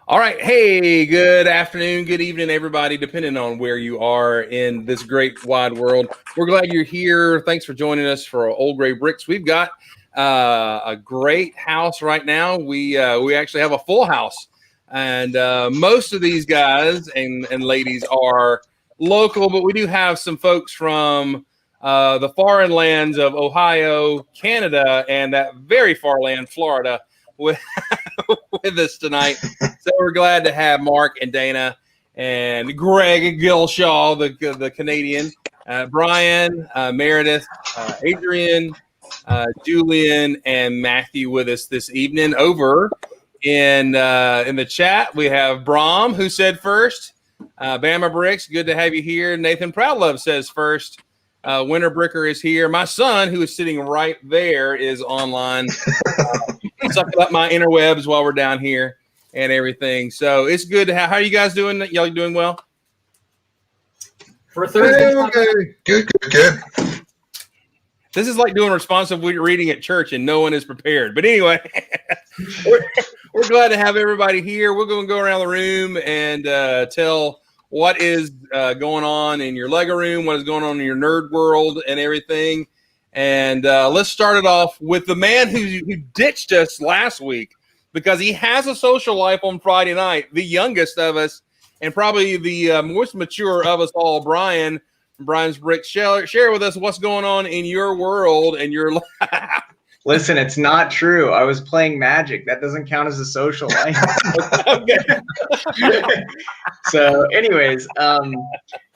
All right. Hey, good afternoon, good evening, everybody, depending on where you are in this great wide world. We're glad you're here. Thanks for joining us for Old Gray Bricks. We've got a great house right now. We actually have a full house, and most of these guys and ladies are local, but we do have some folks from the foreign lands of Ohio, Canada, and that very far land, Florida, with with us tonight. So we're glad to have Mark and Dana and Greg Gilshaw, the Canadian, Brian, Meredith, Adrian, Julian, and Matthew with us this evening. Over in the chat, we have Brom, who said first. Bama Bricks, good to have you here. Nathan Proudlove says first. Winter Bricker is here. My son, who is sitting right there, is online. Sucking up my interwebs while we're down here and everything. So it's good to have. How are you guys doing? Y'all doing well? For Thursday, okay. Good. This is like doing responsive reading at church and no one is prepared. But anyway, we're glad to have everybody here. We're going to go around the room and tell what is going on in your Lego room, what is going on in your nerd world and everything. And let's start it off with the man who ditched us last week because he has a social life on Friday night, the youngest of us, and probably the most mature of us all, Brian. Brian's Bricks. Share with us what's going on in your world and your life. Listen, it's not true. I was playing Magic. That doesn't count as a social life. So anyways,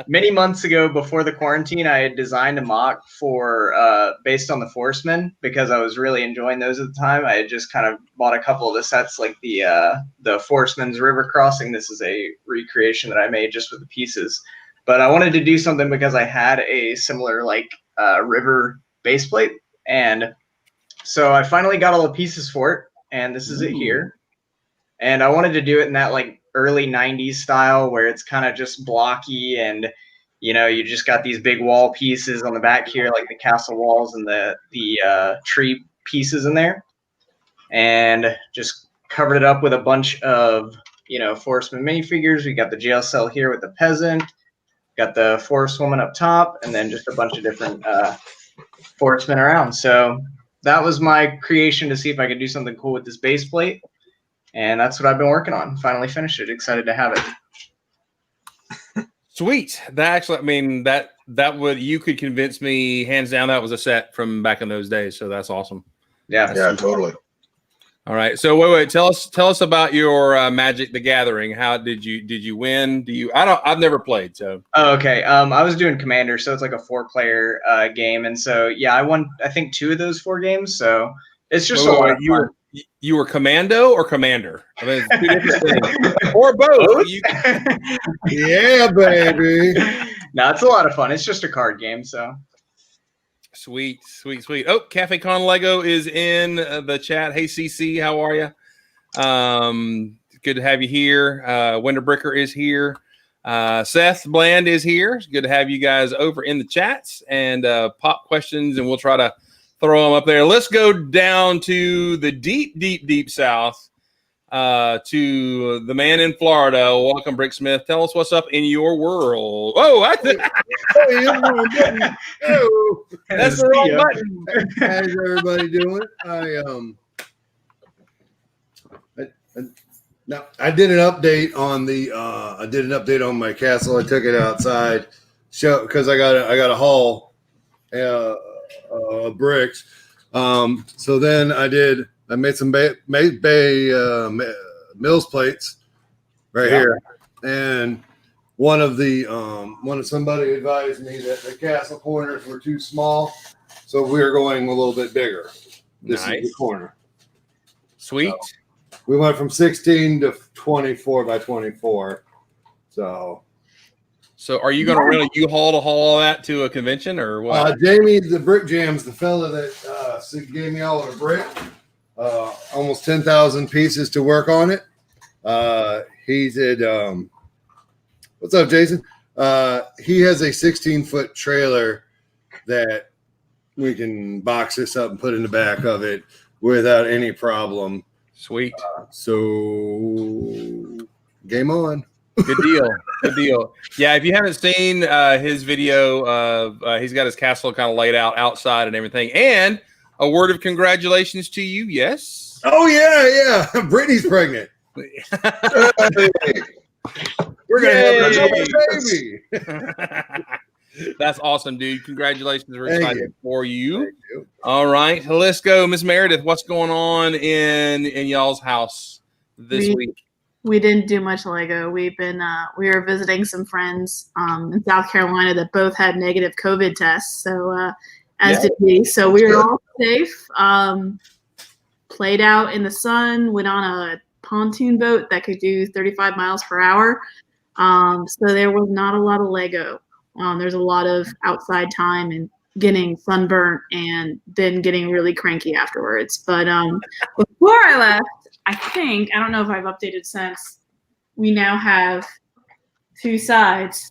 many months ago before the quarantine, I had designed a mock for based on the Forcemen because I was really enjoying those at the time. I had just kind of bought a couple of the sets like the Forcemen's River Crossing. This is a recreation that I made just with the pieces. But I wanted to do something because I had a similar river base plate, and so I finally got all the pieces for it, and this is it here. And I wanted to do it in that early 90s style where it's kind of just blocky and, you just got these big wall pieces on the back here, like the castle walls and the tree pieces in there. And just covered it up with a bunch of, Forceman minifigures. We got the jail cell here with the peasant, got the forest woman up top, and then just a bunch of different forestmen around. So that was my creation to see if I could do something cool with this base plate. And that's what I've been working on. Finally finished it. Excited to have it. Sweet. That actually, that would, you could convince me hands down that was a set from back in those days. So that's awesome. Yeah, totally. All right. So wait. Tell us about your Magic the Gathering. How did you win? I've never played. So. Oh, okay. I was doing Commander, so it's like a 4-player game, and so yeah, I won I think 2 of those 4 games. So it's just a lot of fun. You were Commando or Commander? I mean, it's 2 different things. Or both. Yeah, baby. No, it's a lot of fun. It's just a card game, so. Sweet. Oh, Cafe Con Lego is in the chat. Hey, CC, how are you? Good to have you here. Winter Bricker is here. Seth Bland is here. It's good to have you guys over in the chats and pop questions, and we'll try to throw them up there. Let's go down to the deep south to the man in Florida. Welcome, Brick Smith. Tell us what's up in your world. Oh, that's the wrong button. How's everybody doing? I did an update on my castle. I took it outside, because I got a haul bricks. So then I made some Mills plates right here, and somebody advised me that the castle corners were too small, so we're going a little bit bigger. This is the corner. Sweet. So we went from 16 to 24 by 24. So are you going to rent a U-Haul to haul all that to a convention or what? Jamie, the Brick Jams, the fella that gave me all of the brick, almost 10,000 pieces to work on it. He did. What's up, Jason? He has a 16-foot trailer that we can box this up and put in the back of it without any problem. Sweet. So Game on. Good deal. Good deal. Yeah, if you haven't seen his video of he's got his castle kind of laid out outside and everything. And a word of congratulations to you. Yes. Oh yeah. Brittany's pregnant. We're gonna have a baby. That's awesome, dude. Congratulations. We're Thank excited you. for you. Thank you. All right. Let's go. Miss Meredith, what's going on in y'all's house this week? We didn't do much Lego. We've been we were visiting some friends in South Carolina that both had negative COVID tests. So as did we. So we were all safe. Played out in the sun. Went on a pontoon boat that could do 35 miles per hour. So there was not a lot of Lego. There's a lot of outside time and getting sunburnt and then getting really cranky afterwards. But before I left, I don't know if I've updated since, we now have 2 sides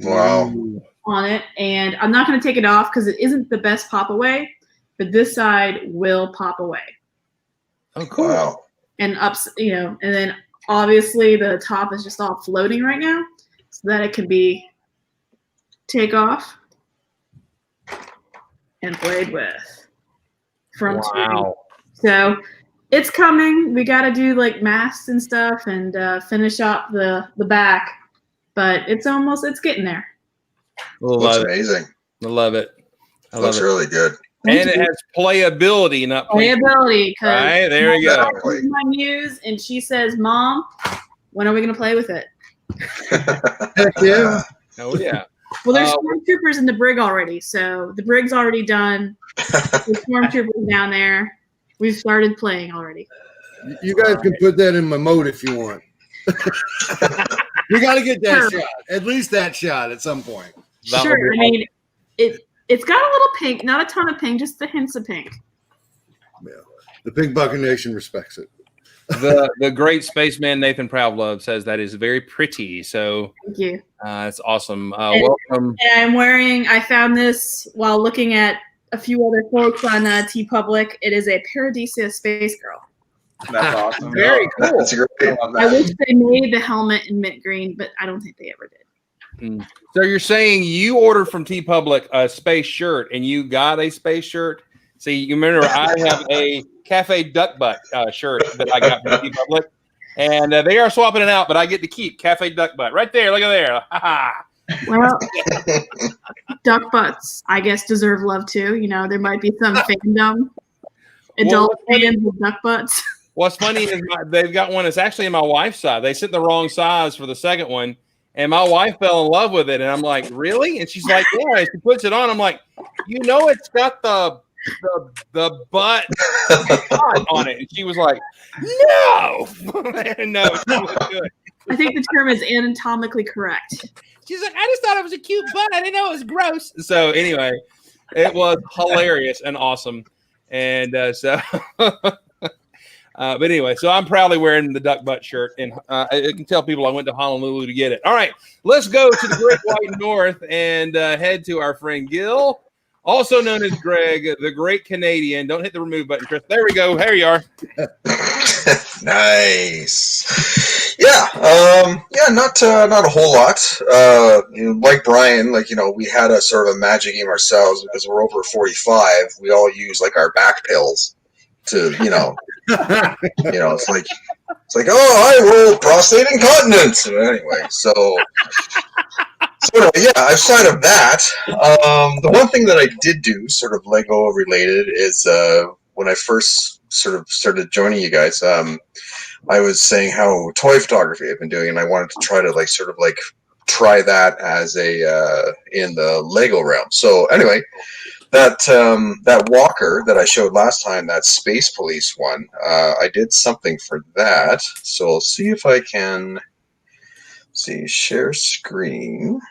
on it. And I'm not going to take it off because it isn't the best pop away, but this side will pop away. Oh, cool. Wow. And and then obviously the top is just all floating right now so that it can be take off and played with from wow. So it's coming. We got to do like masks and stuff and finish up the back, but it's getting there. Looks amazing. I love it. Looks really good. And it has playability, not playability. Right, there we go. My muse, and she says, "Mom, when are we going to play with it?" Heck yeah. Oh yeah. Well, there's stormtroopers in the brig already, so the brig's already done. There's stormtroopers down there. We've started playing already. You guys can put that in my mode if you want. We got to get that shot, at least that shot at some point. Sure. I mean, it's got a little pink, not a ton of pink, just the hints of pink. Yeah, the Pink Bucket Nation respects it. The great spaceman Nathan Proudlove says that is very pretty. So thank you. It's awesome. Welcome. And I found this while looking at a few other folks on TeePublic. It is a Paradisia Space Girl. That's awesome. Very cool. That's great. I wish they made the helmet in mint green, but I don't think they ever did. So you're saying you ordered from TeePublic a space shirt and you got a space shirt? See, you remember I have a Cafe Duck Butt shirt that I got from TeePublic, and they are swapping it out, but I get to keep Cafe Duck Butt right there. Look at there. Well, duck butts, I guess, deserve love too. You know, there might be some fandom, adult fans of duck butts. What's funny is they've got one that's actually in my wife's size. They sent the wrong size for the second one, and my wife fell in love with it. And I'm like, really? And she's like, yeah. And she puts it on. I'm like, it's got the butt on it. And she was like, no. No, she was good. I think the term is anatomically correct. She's like, I just thought it was a cute butt. I didn't know it was gross. So anyway, it was hilarious and awesome. And but anyway, so I'm proudly wearing the duck butt shirt, and I can tell people I went to Honolulu to get it. All right, let's go to the Great White North and head to our friend Gil, also known as Greg, the Great Canadian. Don't hit the remove button, Chris. There we go. There you are. Nice. Yeah. Not a whole lot. Like Brian, we had a sort of a magic game ourselves because we're over 45. We all use like our back pills to, it's like, oh, I roll prostate incontinence. Anyway, so yeah, outside of that, the one thing that I did do, sort of Lego related, is when I first sort of started joining you guys, I was saying how toy photography I've been doing, and I wanted to try to try that as in the Lego realm. So anyway, that walker that I showed last time, that Space Police one, I did something for that. So I'll see if I can share screen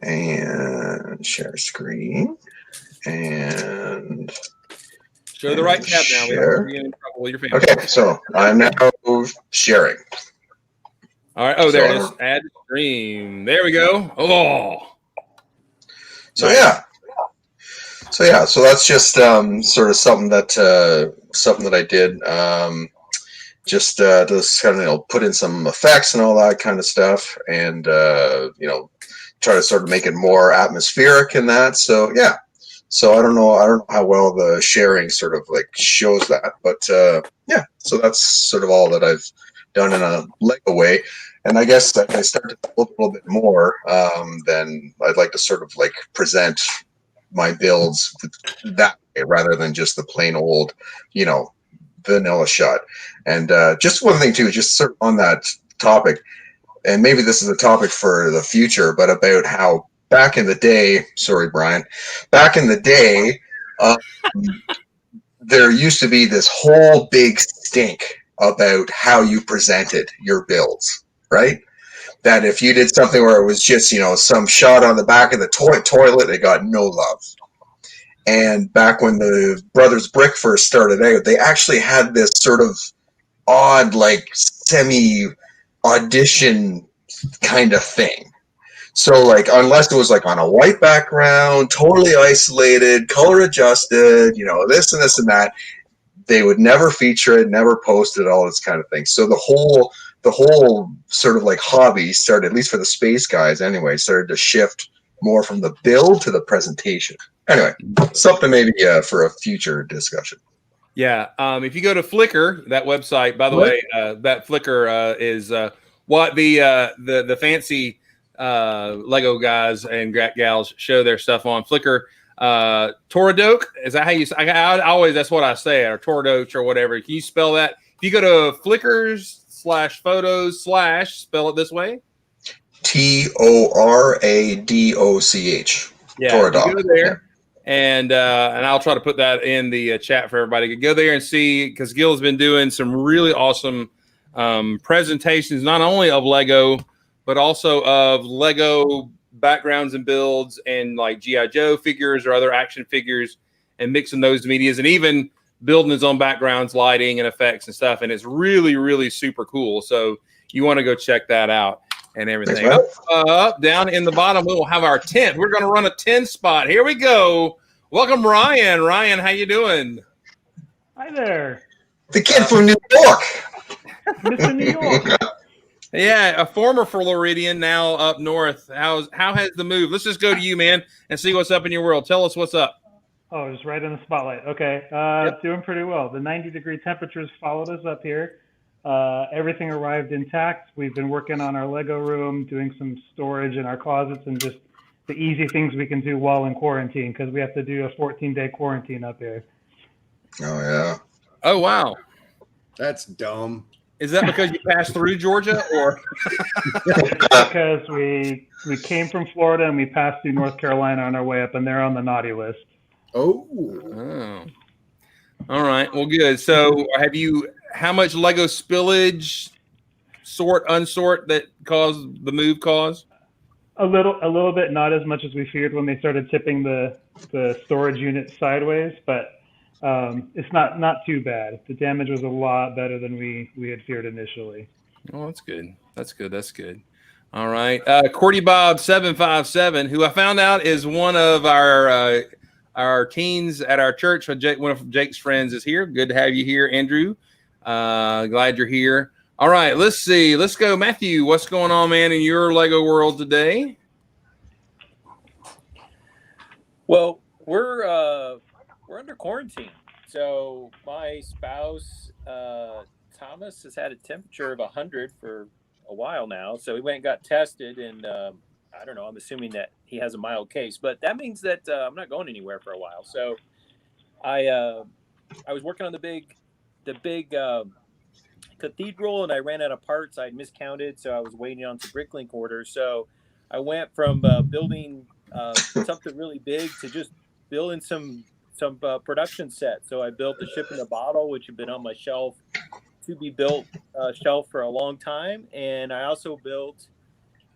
and show the right tab now. Share. We don't in trouble with your family. Okay, so I'm now sharing. All right. Oh, there it is. Add stream. There we go. Oh. So nice. So that's just sort of something that I did, just kind of put in some effects and all that kind of stuff, and try to sort of make it more atmospheric in that. So yeah. So I don't know how well the sharing sort of like shows that, but yeah. So that's sort of all that I've done in a Lego way. And I guess if I start to build a little bit more, then I'd like to sort of like present my builds that way rather than just the plain old, vanilla shot. And just one thing too, just sort of on that topic, and maybe this is a topic for the future, but about how back in the day, sorry, Brian, back in the day, there used to be this whole big stink about how you presented your builds, right? That if you did something where it was just, some shot on the back of the toilet, it got no love. And back when the Brothers Brick first started out, they actually had this sort of odd, like semi audition kind of thing. So, like, unless it was like on a white background, totally isolated, color adjusted, this and this and that, they would never feature it, never post it, all this kind of thing. So the whole sort of like hobby started, at least for the space guys anyway, started to shift more from the build to the presentation. Anyway, something maybe for a future discussion. Yeah. If you go to Flickr, that website, by the way, that Flickr is what the fancy Lego guys and gals show their stuff on Flickr. Toradoke, is that how you say? I always, that's what I say, or Toradoke or whatever. Can you spell that? If you go to Flickr/photos/ spell it this way. TORADOCH. Yeah, Toradoke. you go there. And I'll try to put that in the chat for everybody. Go there and see, because Gil's been doing some really awesome presentations, not only of Lego, but also of Lego backgrounds and builds, and like G.I. Joe figures or other action figures, and mixing those medias, and even building his own backgrounds, lighting and effects and stuff. And it's really, really super cool. So you want to go check that out. And everything. Up, down in the bottom, we will have our 10th. We're going to run a 10 spot. Here we go. Welcome, Ryan. Ryan, how you doing? Hi there. The kid from New York. Mr. New York. Yeah, a former Floridian, now up north. How has the move? Let's just go to you, man, and see what's up in your world. Tell us what's up. Oh, just right in the spotlight. Okay. Doing pretty well. The 90-degree temperatures followed us up here. Everything arrived intact. We've been working on our Lego room, doing some storage in our closets, and just the easy things we can do while in quarantine, because we have to do a 14-day quarantine up here. Oh, yeah. Oh, wow. That's dumb. Is that because you passed through Georgia, or? Because we came from Florida and we passed through North Carolina on our way up, and they're on the naughty list. Oh. All right. Well, good. So how much Lego spillage, unsort that caused the move caused? A little bit, not as much as we feared when they started tipping the storage unit sideways, but it's not too bad. The damage was a lot better than we had feared initially. Oh, that's good. That's good. All right. Cordy Bob 757, who I found out is one of our teens at our church. One of Jake's friends is here. Good to have you here, Andrew. Glad you're here. All right, let's see. Let's go, Matthew. What's going on, man, in your Lego world today? Well, we're under quarantine. So my spouse, Thomas, has had a temperature of 100 for a while now. So he went and got tested, and I don't know. I'm assuming that he has a mild case, but that means that I'm not going anywhere for a while. So I was working on the big cathedral, and I ran out of parts. I miscounted, so I was waiting on some bricklink orders. So I went from building something really big to just building some production sets. So I built the ship in a bottle, which had been on my shelf to be built shelf for a long time, and I also built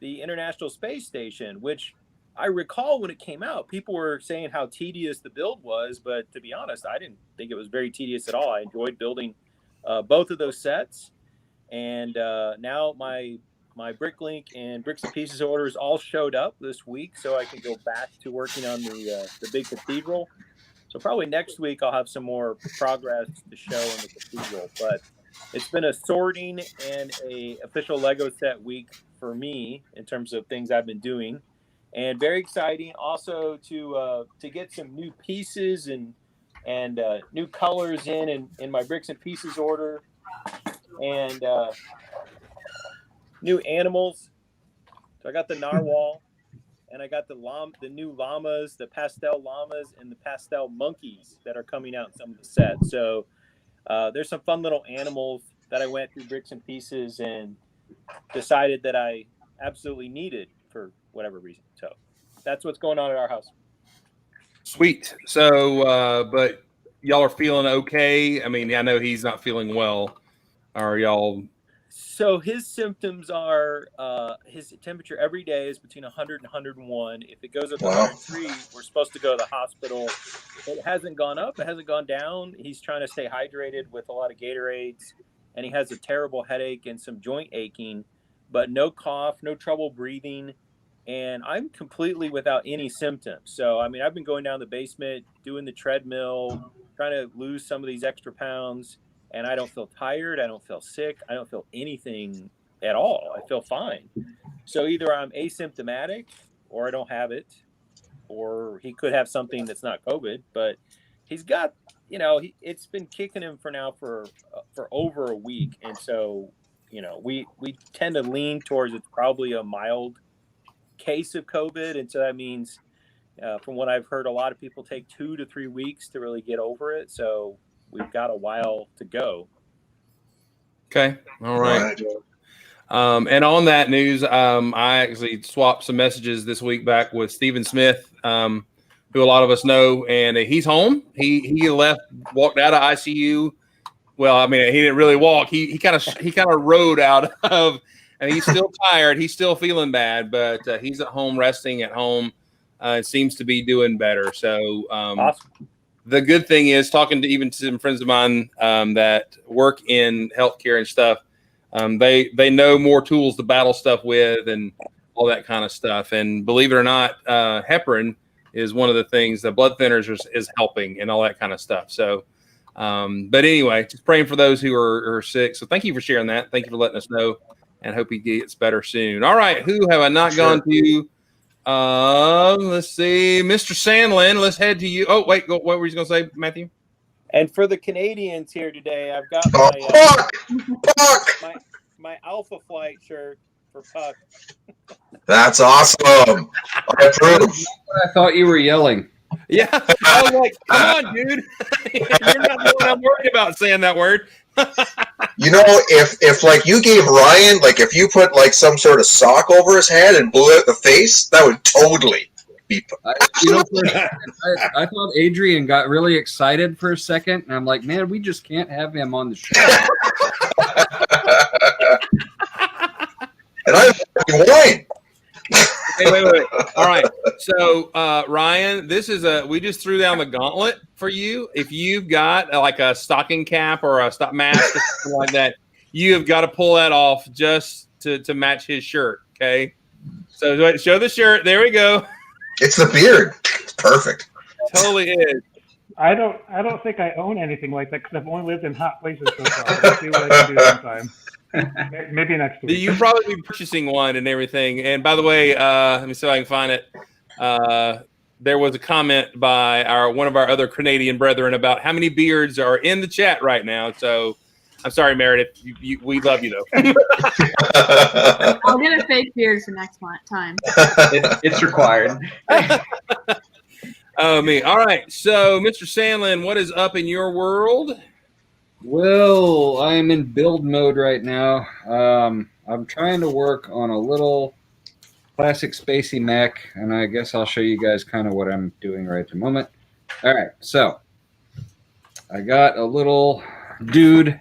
the International Space Station, which I recall when it came out, people were saying how tedious the build was, but to be honest, I didn't think it was very tedious at all. I enjoyed building both of those sets, and now my Bricklink and Bricks and Pieces orders all showed up this week, so I can go back to working on the big cathedral. So probably next week I'll have some more progress to show in the cathedral, but it's been a sorting and a official Lego set week for me in terms of things I've been doing, and very exciting also to get some new pieces and new colors in my bricks and pieces order, and new animals. So I got the narwhal, and I got the new llamas, the pastel llamas, and the pastel monkeys that are coming out in some of the sets. So there's some fun little animals that I went through bricks and pieces and decided that I absolutely needed for whatever reason. So that's what's going on at our house. Sweet. So, but y'all are feeling okay. I mean, I know he's not feeling well. Are y'all? So his symptoms are his temperature every day is between 100 and 101. If it goes up to 103, we're supposed to go to the hospital. It hasn't gone up. It hasn't gone down. He's trying to stay hydrated with a lot of Gatorades, and he has a terrible headache and some joint aching, but no cough, no trouble breathing. And I'm completely without any symptoms. So, I mean, I've been going down the basement, doing the treadmill, trying to lose some of these extra pounds. And I don't feel tired. I don't feel sick. I don't feel anything at all. I feel fine. So either I'm asymptomatic or I don't have it, or he could have something that's not COVID, but he's got, it's been kicking him for over a week. And so, we tend to lean towards it's probably a mild case of COVID. And so that means, from what I've heard, a lot of people take 2 to 3 weeks to really get over it. So we've got a while to go. Okay. All right. And on that news, I actually swapped some messages this week back with Stephen Smith, who a lot of us know, and he's home. He walked out of ICU. Well, I mean, he didn't really walk. He kind of rode out of, and he's still tired. He's still feeling bad, but he's at home, resting at home. Seems to be doing better. So, awesome. The good thing is, talking to even some friends of mine that work in healthcare and stuff, they know more tools to battle stuff with and all that kind of stuff. And believe it or not, heparin is one of the things. The blood thinners is helping and all that kind of stuff. So, but anyway, just praying for those who are sick. So thank you for sharing that. Thank you for letting us know, and hope he gets better soon. All right, who have I not gone to? Let's see, Mr. Sandlin. Let's head to you. Oh, wait, what were you going to say, Matthew? And for the Canadians here today, I've got my Alpha Flight shirt for Puck. That's awesome. I approve. I thought you were yelling. Yeah, I was like, come on, dude. You're not the one I'm worried about saying that word. If like you gave Ryan, like if you put like some sort of sock over his head and blew out the face, that would totally be. I thought Adrian got really excited for a second, and I'm like, man, we just can't have him on the show. And I'm wine. Wait. All right. So, Ryan, we just threw down the gauntlet for you. If you've got like a stocking cap or a mask or something like that, you have got to pull that off just to match his shirt. Okay. So show the shirt. There we go. It's the beard. It's perfect. Totally is. I don't think I own anything like that because I've only lived in hot places so far. Let's see what I can do sometime. Maybe next week. You probably be purchasing one and everything. And by the way, let me see if I can find it. There was a comment by one of our other Canadian brethren about how many beards are in the chat right now. So I'm sorry, Meredith. We love you though. I'll get a fake beard for next time. It's required. Oh, me. All right. So, Mr. Sandlin, what is up in your world? Well, I'm in build mode right now. I'm trying to work on a little classic spacey mech, and I guess I'll show you guys kind of what I'm doing right at the moment. All right, so I got a little dude.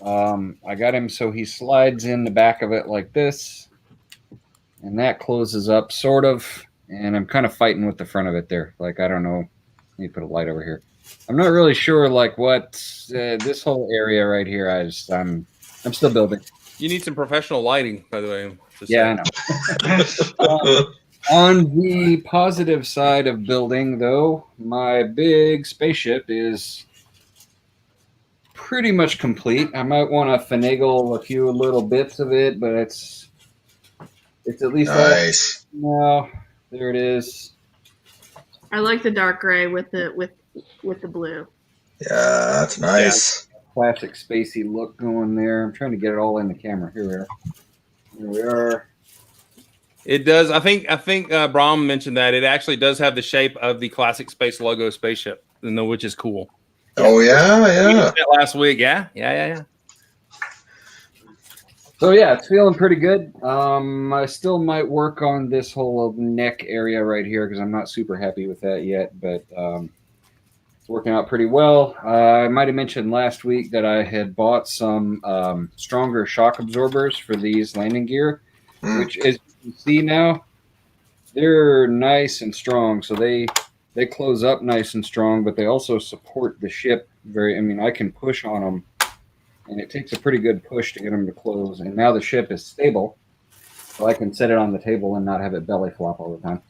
I got him so he slides in the back of it like this, and that closes up sort of, and I'm kind of fighting with the front of it there. Like, I don't know. Let me put a light over here. I'm not really sure, like, what this whole area right here. I'm still building. You need some professional lighting, by the way. Yeah, I know. On the positive side of building, though, my big spaceship is pretty much complete. I might want to finagle a few little bits of it, but it's at least Nice. No, there it is. I like the dark gray with the blue. Yeah, that's nice. Classic spacey look going there. I'm trying to get it all in the camera. Here we are. Here we are. It does. I think Brahm mentioned that it actually does have the shape of the classic space logo spaceship, which is cool. Oh yeah, We yeah. did that last week. Yeah. So yeah, it's feeling pretty good. I still might work on this whole neck area right here because I'm not super happy with that yet, but it's working out pretty well. I might have mentioned last week that I had bought some stronger shock absorbers for these landing gear, which, as you can see now, they're nice and strong. So they close up nice and strong, but they also support the ship very. I mean, I can push on them. And it takes a pretty good push to get them to close. And now the ship is stable, so I can set it on the table and not have it belly flop all the time.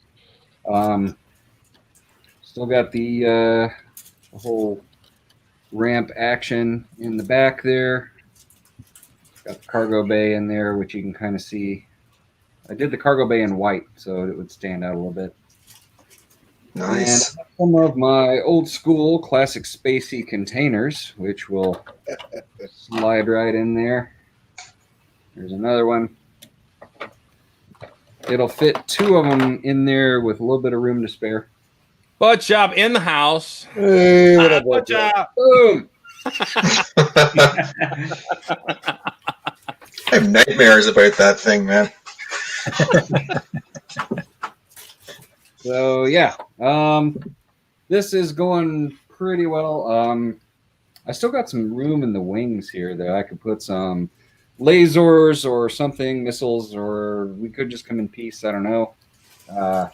Still got the whole ramp action in the back there. Got the cargo bay in there, which you can kind of see. I did the cargo bay in white, so it would stand out a little bit. Nice. And some of my old school classic spacey containers, which will slide right in there. There's another one. It'll fit 2 of them in there with a little bit of room to spare. Butt Shop in the house. Hey, what up, Butt Shop. Boom! I have nightmares about that thing, man. So yeah, this is going pretty well. I still got some room in the wings here that I could put some lasers or something, missiles, or we could just come in peace. I don't know. How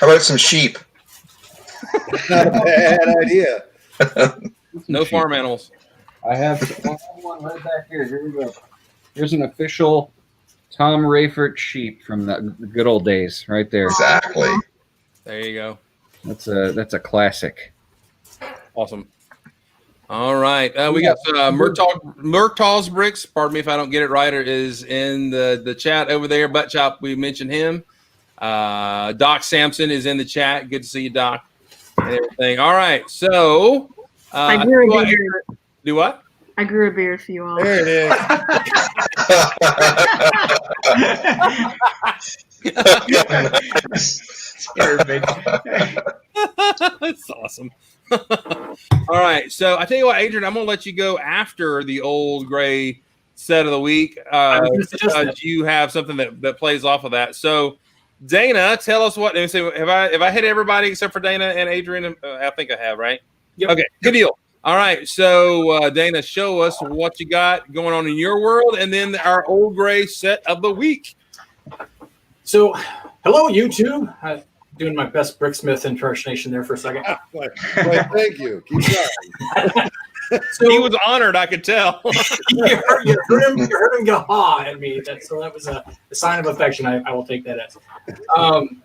about some sheep? Not a bad idea. No farm animals. I have one right back here. Here we go. Here's an official Tom Rayford sheep from the good old days, right there. Exactly. There you go. That's a classic. Awesome. All right. We got Murtaugh's bricks. Pardon me if I don't get it right. Is in the chat over there. Butt Shop, we mentioned him. Doc Sampson is in the chat. Good to see you, Doc. And everything. All right. So I grew a beard. Do what? I grew a beard for you all. There it is. That's awesome. All right. So I tell you what, Adrian, I'm going to let you go after the old gray set of the week because you have something that plays off of that. So Dana, tell us what. Have I hit everybody except for Dana and Adrian? I think I have, right? Yep. Okay. Good deal. All right. So Dana, show us what you got going on in your world, and then our old gray set of the week. So, hello YouTube. Doing my best Bricksmith impersonation there for a second. Well, thank you. Keep going. So, he was honored, I could tell. you heard him go ha at me. That was a sign of affection. I will take that as.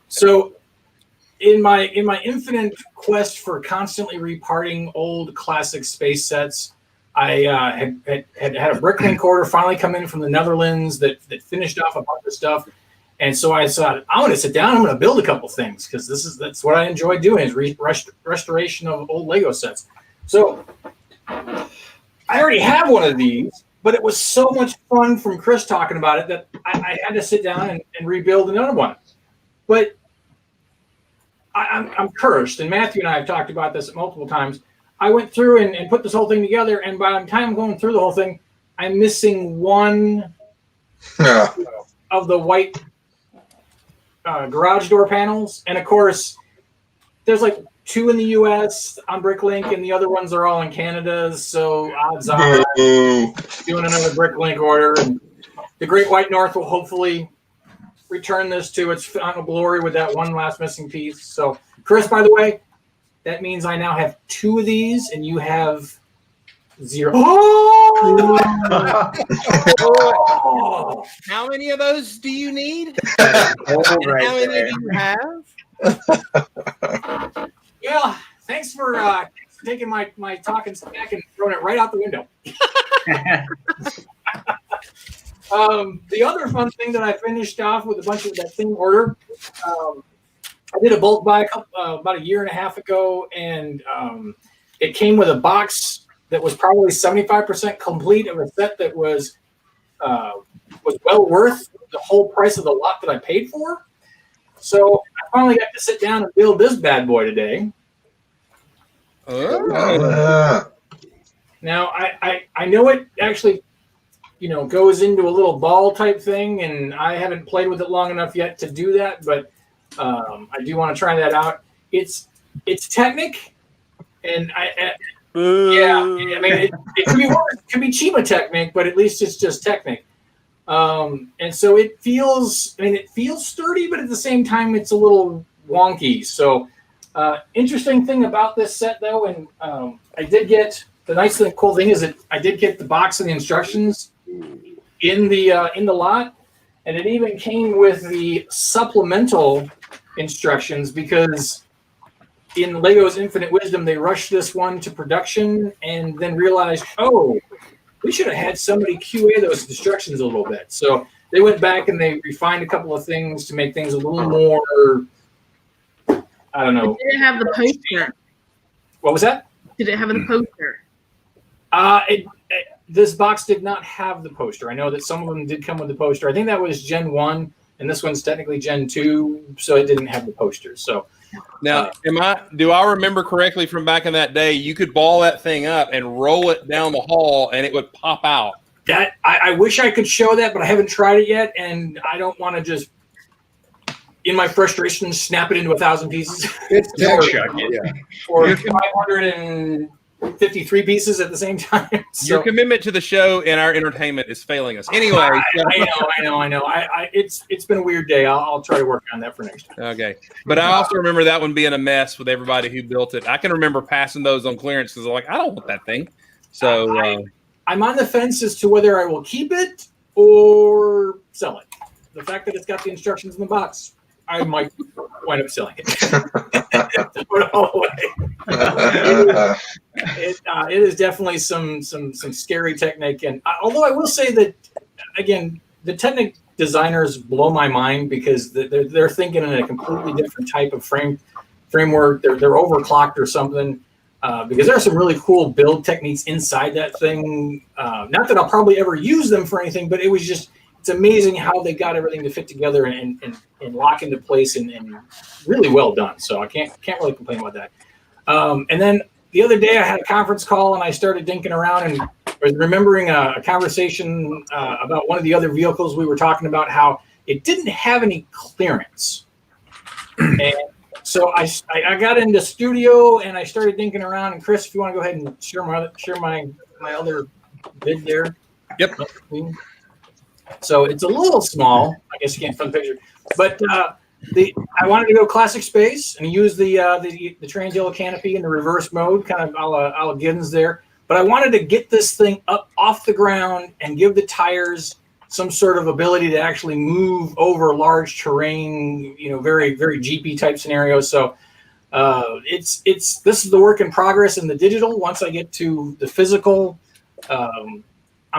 So, in my infinite quest for constantly reparting old classic space sets, I had a Bricklink order finally come in from the Netherlands that finished off a bunch of stuff. And so I thought, I'm going to sit down. I'm going to build a couple things because that's what I enjoy doing is restoration of old Lego sets. So I already have one of these, but it was so much fun from Chris talking about it that I had to sit down and rebuild another one. But I'm cursed, and Matthew and I have talked about this multiple times. I went through and put this whole thing together, and by the time I'm going through the whole thing, I'm missing one of the white garage door panels, and of course there's like 2 in the US on Bricklink and the other ones are all in Canada, so odds are doing another Bricklink order, and the Great White North will hopefully return this to its final glory with that one last missing piece. So Chris, by the way, that means I now have 2 of these and you have 0. How many of those do you need? And how many do you have? Yeah, thanks for taking my Talkin stack and throwing it right out the window. The other fun thing that I finished off with a bunch of that same order, I did a bulk buy about a year and a half ago, and it came with a box that was probably 75% complete of a set that was well worth the whole price of the lot that I paid for. So I finally got to sit down and build this bad boy today. Oh. Now I know it actually, goes into a little ball type thing, and I haven't played with it long enough yet to do that, but I do want to try that out. It's Technic, and I mean it could be worse. It could be Chima Technic, but at least it's just Technic. And so it feels sturdy, but at the same time it's a little wonky. So interesting thing about this set though, and I did get the cool thing is that I did get the box and the instructions in the lot, and it even came with the supplemental instructions because in Lego's Infinite Wisdom they rushed this one to production and then realized, oh, we should have had somebody QA those instructions a little bit. So they went back and they refined a couple of things to make things a little more, I don't know. Did it have the poster? What was that? Did it have the poster? This box did not have the poster. I know that some of them did come with the poster. I think that was Gen 1, and this one's technically Gen 2, so it didn't have the poster. So now, do I remember correctly from back in that day, you could ball that thing up and roll it down the hall and it would pop out? That I wish I could show that, but I haven't tried it yet, and I don't want to just, in my frustration, snap it into 1,000 pieces. It's or 553 pieces at the same time. So, your commitment to the show and our entertainment is failing us. Anyway, I know. It's been a weird day. I'll try to work on that for next time. Okay, but I also remember that one being a mess with everybody who built it. I can remember passing those on clearance because I'm like, I don't want that thing. So I'm on the fence as to whether I will keep it or sell it. The fact that it's got the instructions in the box, I might wind up selling it. Throw it all away. It is definitely some scary Technic, and although I will say that again, the Technic designers blow my mind because they're thinking in a completely different type of framework. They're overclocked or something. Because there are some really cool build techniques inside that thing. Not that I'll probably ever use them for anything, but it's amazing how they got everything to fit together and lock into place and really well done. So I can't really complain about that. And then the other day I had a conference call and I started dinking around and I was remembering a conversation about one of the other vehicles. We were talking about how it didn't have any clearance. And so I got into studio and I started dinking around. And Chris, if you want to go ahead and share my other vid there. Yep. So it's a little small. I guess you can't find the picture, but I wanted to go classic space and use the trans yellow canopy in the reverse mode, kind of a la Giddens there. But I wanted to get this thing up off the ground and give the tires some sort of ability to actually move over large terrain, very, very GP type scenarios. So this is the work in progress in the digital. Once I get to the physical, I'm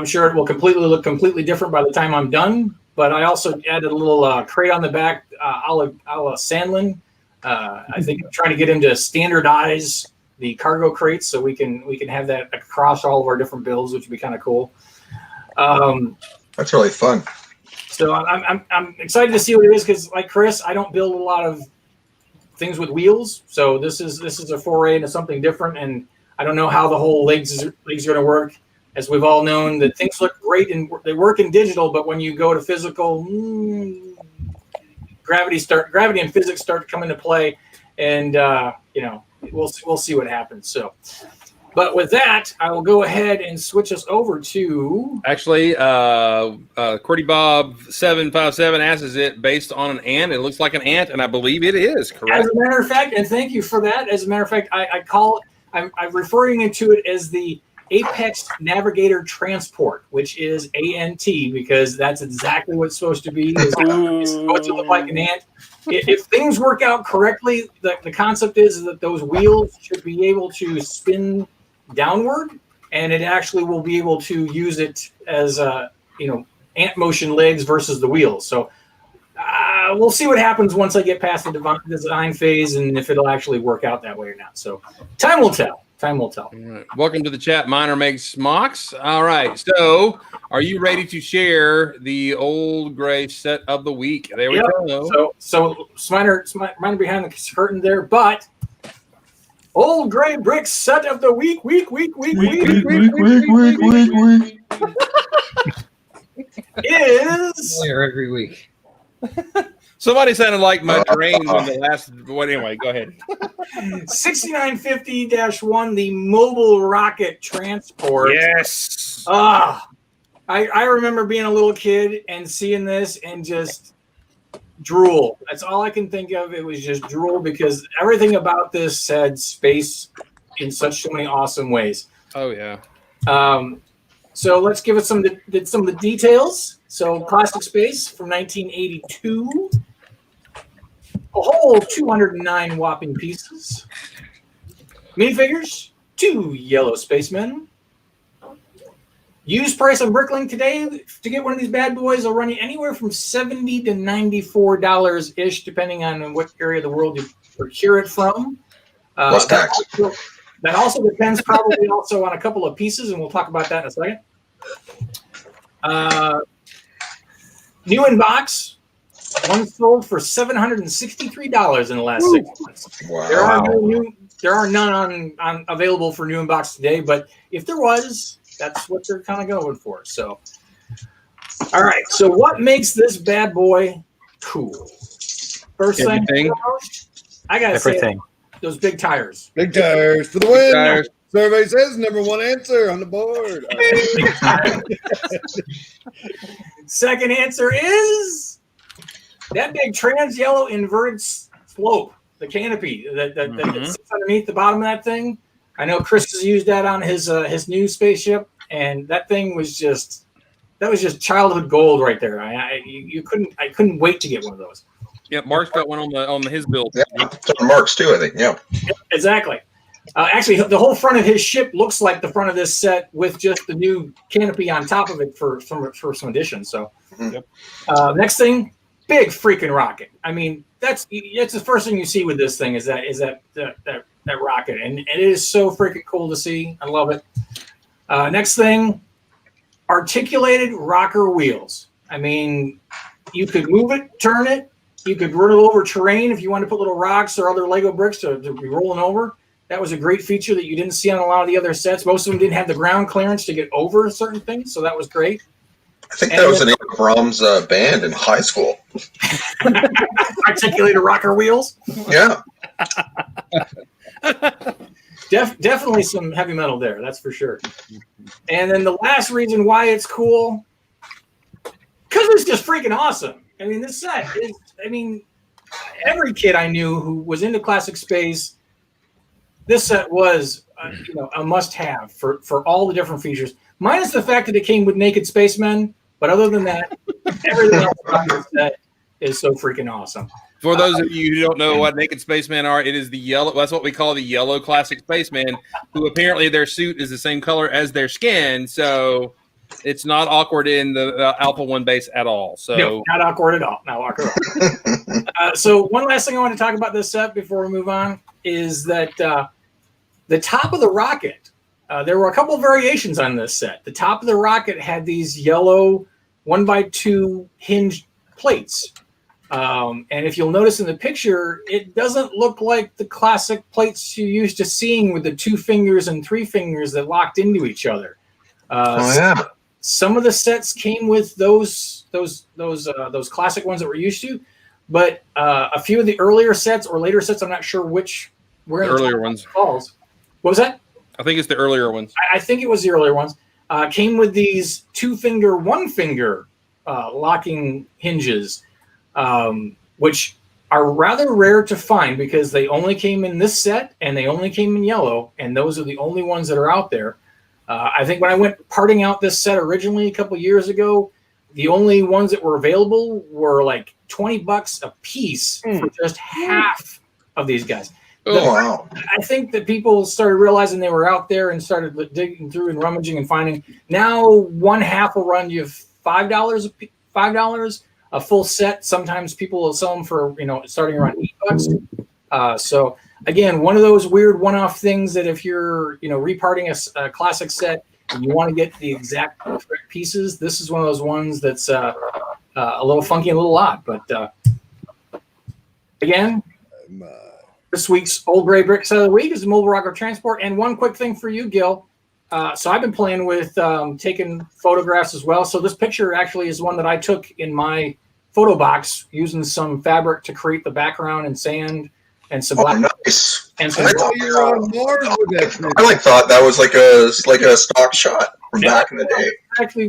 sure it will look completely different by the time I'm done. But I also added a little crate on the back, a la Sandlin. I think I'm trying to get him to standardize the cargo crates so we can have that across all of our different builds, which would be kind of cool. That's really fun. So I'm excited to see what it is because, like Chris, I don't build a lot of things with wheels. So this is a foray into something different, and I don't know how the whole legs are going to work. As we've all known, that things look great and they work in digital, but when you go to physical, gravity and physics start to come into play, and we'll see what happens. So. But with that, I will go ahead and switch us over to. Actually, Qwerty Bob 757 asks it based on an ant. It looks like an ant, and I believe it is correct. As a matter of fact, and thank you for that. As a matter of fact, I'm referring to it as the Apex Navigator Transport, which is ANT, because that's exactly what it's supposed to be. It's supposed to look like an ant. if things work out correctly, the concept is that those wheels should be able to spin downward, and it actually will be able to use it as ant motion legs versus the wheels. So we'll see what happens once I get past the design phase and if it'll actually work out that way or not. So time will tell. Time will tell. All right. Welcome to the chat. Miner makes mocks. All right. So, are you ready to share the old gray set of the week? There we go. So Miner behind the curtain there, but old gray brick set of the week. Is every week. Somebody sounded like my brain on the last. Well, anyway, go ahead. 6950-1, the mobile rocket transport. Yes. I remember being a little kid and seeing this and just drool. That's all I can think of. It was just drool because everything about this said space in so many awesome ways. Oh yeah. So let's give it some of the details. So Classic Space from 1982. A whole 209 whopping pieces. Minifigures, 2 yellow spacemen. Used price on Bricklink today to get one of these bad boys will run you anywhere from $70 to $94 ish, depending on what area of the world you procure it from. Plus tax. That also depends probably also on a couple of pieces, and we'll talk about that in a second. New in box. One sold for $763 in the last 6 months. Wow. There are none on available for new in box today, but if there was, that's what they're kind of going for. So, all right. So, what makes this bad boy cool? First thing, I gotta say, those big tires. Big tires for the win. Survey says number 1 answer on the board. Second answer is that big trans yellow inverted slope, the canopy that sits underneath the bottom of that thing. I know Chris has used that on his new spaceship, and that thing was just childhood gold right there. I couldn't wait to get one of those. Yeah, Mark's got one on his build. Yeah, Mark's too, I think. Yeah. Exactly. Actually, the whole front of his ship looks like the front of this set with just the new canopy on top of it for some additions. So, next thing, big freaking rocket. I mean, that's the first thing you see with this thing is that rocket, and it is so freaking cool to see. I love it. Next thing, articulated rocker wheels. I mean, you could move it, turn it. You could run it over terrain if you want to put little rocks or other Lego bricks to be rolling over. That was a great feature that you didn't see on a lot of the other sets. Most of them didn't have the ground clearance to get over certain things, so that was great. I think that was the name of Brahms' band in high school. Articulated rocker wheels? Yeah. Definitely some heavy metal there, that's for sure. And then the last reason why it's cool, because it's just freaking awesome. I mean, this set is, every kid I knew who was into Classic Space, this set was a must-have for all the different features, minus the fact that it came with naked spacemen. But other than that, everything else about this set is so freaking awesome. For those of you who don't know what naked spacemen are, it is the yellow. That's what we call the yellow Classic Spaceman, who apparently their suit is the same color as their skin, so it's not awkward in the Alpha 1 base at all. So no, not awkward at all. Not awkward at all. So one last thing I want to talk about this set before we move on is that the top of the rocket, there were a couple of variations on this set. The top of the rocket had these yellow 1x2 hinged plates. And if you'll notice in the picture, it doesn't look like the classic plates you're used to seeing with the 2 fingers and 3 fingers that locked into each other. Some of the sets came with those classic ones that we're used to, but a few of the earlier sets or later sets, I'm not sure which were in the earlier ones. Falls. What was that? I think it's the earlier ones. I think it was the earlier ones. Came with these 2-finger, 1-finger locking hinges, which are rather rare to find because they only came in this set and they only came in yellow, and those are the only ones that are out there. I think when I went parting out this set originally a couple years ago, the only ones that were available were like $20 a piece for just half of these guys. Wow. I think that people started realizing they were out there and started digging through and rummaging and finding. Now one half will run you $5 a full set. Sometimes people will sell them for starting around $8. So again, one of those weird one-off things that if you're reparting a classic set and you want to get the exact correct pieces, this is one of those ones that's a little funky and a little odd. But again. This week's Old Gray Brick Set of the Week is the Mobile Rocker Transport. And one quick thing for you, Gil. So I've been playing with taking photographs as well. So this picture actually is one that I took in my photo box using some fabric to create the background and sand and some black. Nice. And some thought that was like a stock shot from back in the day.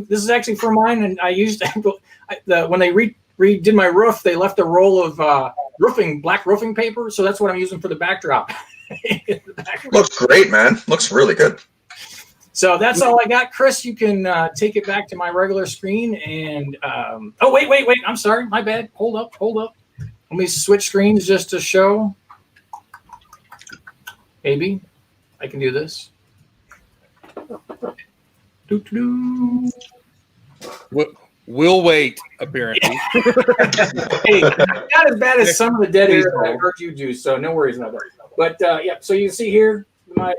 This is actually for mine, and I used when they redid my roof, they left a roll of black roofing paper, so that's what I'm using for the backdrop. Looks great, man. Looks really good. So that's all I got. Chris, you can take it back to my regular screen. And oh, wait. I'm sorry. My bad. Hold up. Let me switch screens just to show. Maybe I can do this. We'll wait, apparently. Hey, not as bad as some of the dead air that I've heard you do, so no worries about that. But yeah, so you can see here my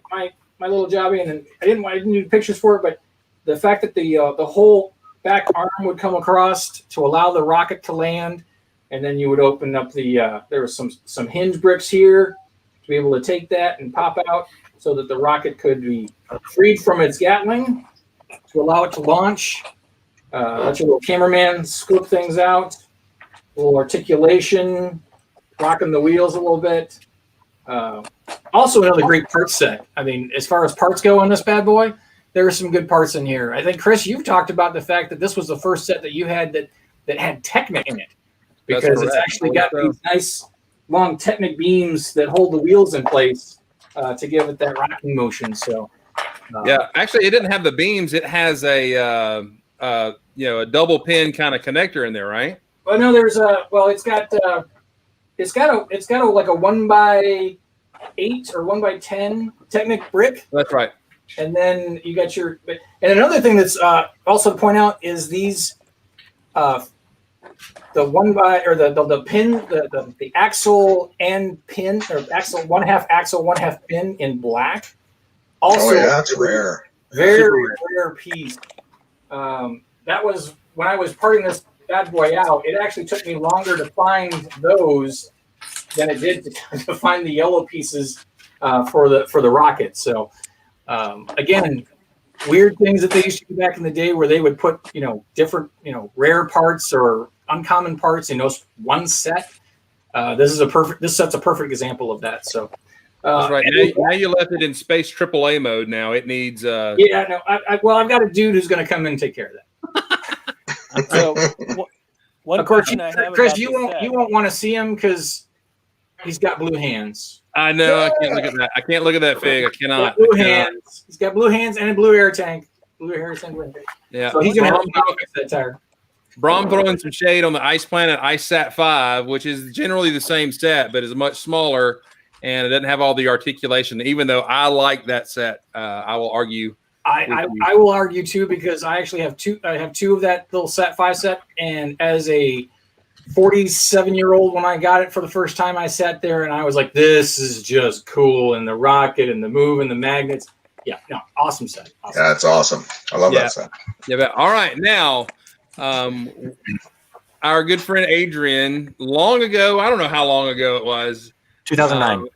little jobby, and I didn't do pictures for it, but the fact that the whole back arm would come across to allow the rocket to land, and then you would open up there was some hinge bricks here to be able to take that and pop out so that the rocket could be freed from its Gatling to allow it to launch. Let your little cameraman scoop things out. A little articulation, rocking the wheels a little bit. Also another great parts set. I mean, as far as parts go on this bad boy, there are some good parts in here. I think, Chris, you've talked about the fact that this was the first set that you had that had Technic in it. Because it's actually got these nice long Technic beams that hold the wheels in place to give it that rocking motion. So yeah, actually it didn't have the beams. It has a double pin kind of connector in there, right? Well, no, it's got a like a 1x8 or 1x10 Technic brick. That's right. And then you got and another thing that's also to point out is these the 1x or the pin, the axle and pin, or axle, 1/2 axle, 1/2 pin in black. Also, that's rare. Very rare piece. That was when I was parting this bad boy out. It actually took me longer to find those than it did to find the yellow pieces for the rocket. So again, weird things that they used to do back in the day where they would put different rare parts or uncommon parts in one set. This set's a perfect example of that. So that's right. Now you left it in space AAA mode. Now it needs. I've got a dude who's going to come in and take care of that. So one of course, question I have, Chris, you won't want to see him because he's got blue hands. I know. I can't look at that. I can't look at that fig. I cannot. Blue hands. He's got blue hands and a blue air tank. Blue air tank. Yeah. So he's going to have to fix that tire. Brom throwing some shade on the Ice Planet IceSat 5, which is generally the same set, but is much smaller, and it doesn't have all the articulation. Even though I like that set, I will argue. I will argue too, because I actually have two. I have two of that little Sat 5 set, and as a 47-year-old, when I got it for the first time, I sat there and I was like, "This is just cool!" And the rocket and the move and the magnets. Yeah, no, awesome set. Awesome. Yeah, it's awesome. I love that set. Yeah, but all right now. Our good friend Adrian, long ago, I don't know how long ago it was. 2009.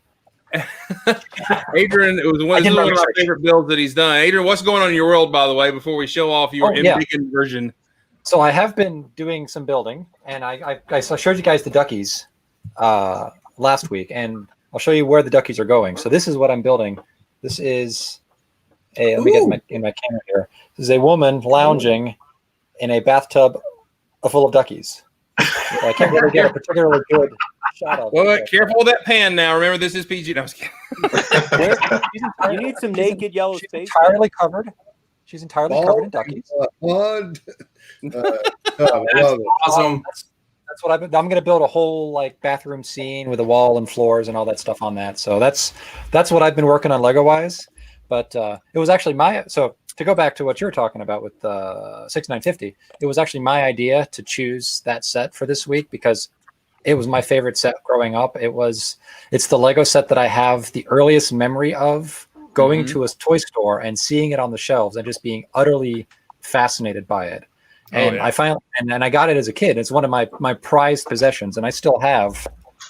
Adrian, it was one of my favorite builds that he's done. Adrian, what's going on in your world, by the way, before we show off your embiggened version? So I have been doing some building, and I showed you guys the duckies last week, and I'll show you where the duckies are going. So this is what I'm building. This is let me get in my camera here. This is a woman lounging in a bathtub full of duckies. I can't really get a particularly good shot of it. Well, careful with that pan now. Remember, this is PG. No, I was kidding. You need some naked yellow space. Entirely covered. She's entirely covered in duckies. Oh, I love it. Awesome. That's what I'm going to build a whole like bathroom scene with a wall and floors and all that stuff on that. So that's what I've been working on Lego wise. But it was actually so to go back to what you were talking about with 6950, it was actually my idea to choose that set for this week because it was my favorite set growing up. It's the Lego set that I have the earliest memory of going to a toy store and seeing it on the shelves and just being utterly fascinated by it. And I finally, and I got it as a kid. It's one of my prized possessions, and I still have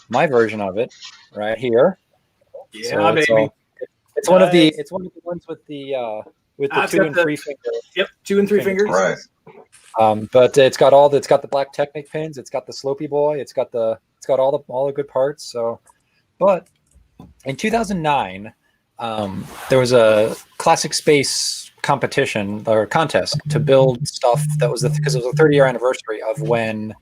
my version of it right here. Yeah, so baby. It's one of the ones with the 2 and 3 finger. Yep, 2 and 3 fingers. Right. But it's got the black Technic pins. It's got the Slopey boy. It's got all the good parts. So, but in 2009, there was a Classic Space competition or contest to build stuff that was because it was the 30-year anniversary of when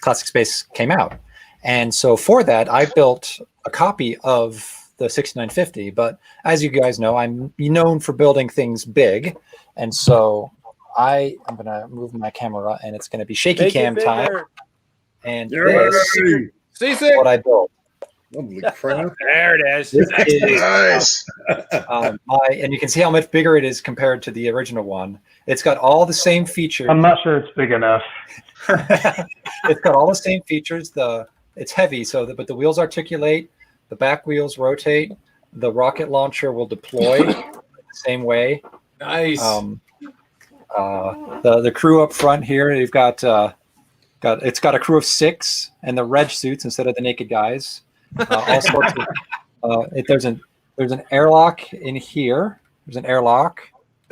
Classic Space came out. And so for that, I built a copy of the 6950. But as you guys know, I'm known for building things big. And so I'm going to move my camera and it's going to be shaky cam time. And this is what I built. Holy crap. There it is. Nice. And you can see how much bigger it is compared to the original one. It's got all the same features. I'm not sure it's big enough. It's got all the same features. It's heavy, but the wheels articulate. The back wheels rotate. The rocket launcher will deploy the same way. Nice. The crew up front here, you've got it's got a crew of 6 and the reg suits instead of the naked guys. All sorts of. There's an airlock in here. There's an airlock.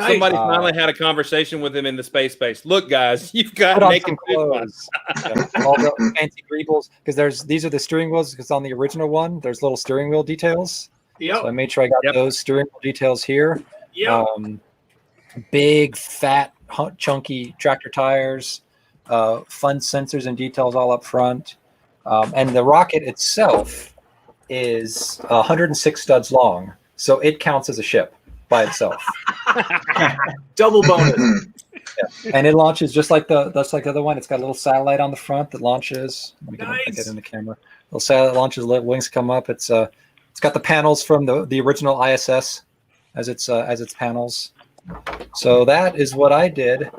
Somebody finally had a conversation with him in the space base. Look, guys, you've got naked clothes. All the fancy greebles because these are the steering wheels. Because on the original one, there's little steering wheel details. Yep. So I made sure I got those steering wheel details here. Yep. Big, fat, chunky tractor tires. Fun sensors and details all up front. And the rocket itself is 106 studs long, so it counts as a ship by itself. Double bonus. And it launches just like the other one. It's got a little satellite on the front that launches. Let me get in the camera. Little satellite launches, wings come up. It's got the panels from the original ISS as its panels. So that is what I did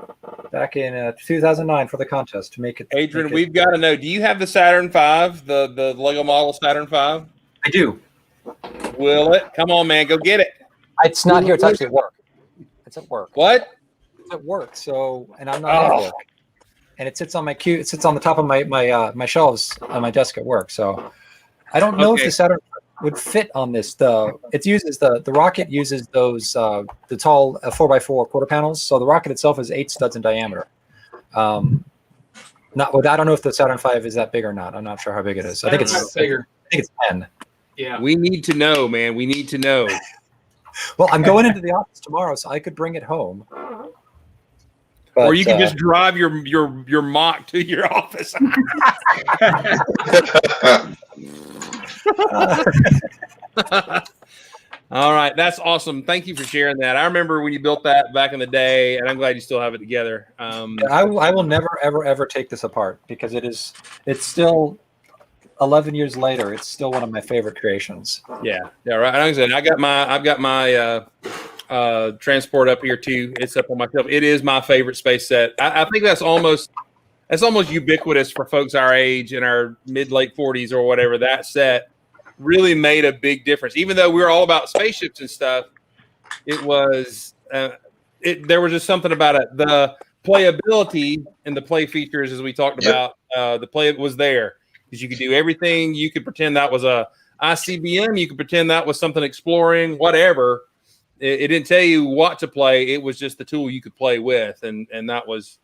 back in 2009 for the contest to make it. Adrian, we've got to know, do you have the Saturn V, the Lego model Saturn V? I do. Will it? Come on, man, go get it. It's not here. It's actually at work. It's at work. What? It's at work. So, and I'm not at work. And it sits on my queue. It sits on the top of my shelves on my desk at work. So, I don't know if the Saturn would fit on this. The rocket uses those the tall 4x4 quarter panels. So the rocket itself is 8 studs in diameter. I don't know if the Saturn V is that big or not. I'm not sure how big it is. I think it's bigger. I think it's 10. Yeah. We need to know, man. We need to know. Well, I'm going into the office tomorrow, so I could bring it home. But, or you can just drive your mock to your office. All right, that's awesome. Thank you for sharing that. I remember when you built that back in the day, and I'm glad you still have it together. I will never, ever take this apart because it's still 11 years later. It's still one of my favorite creations. Yeah, right. Like I said, I've got my transport up here too. It's up on my shelf. It is my favorite space set. I think that's almost ubiquitous for folks our age in our mid-late 40s or whatever. That set really made a big difference. Even though we were all about spaceships and stuff, it was there was just something about it. The playability and the play features, as we talked about, the play was there because you could do everything. You could pretend that was a ICBM. You could pretend that was something exploring, whatever. It didn't tell you what to play. It was just the tool you could play with, and that was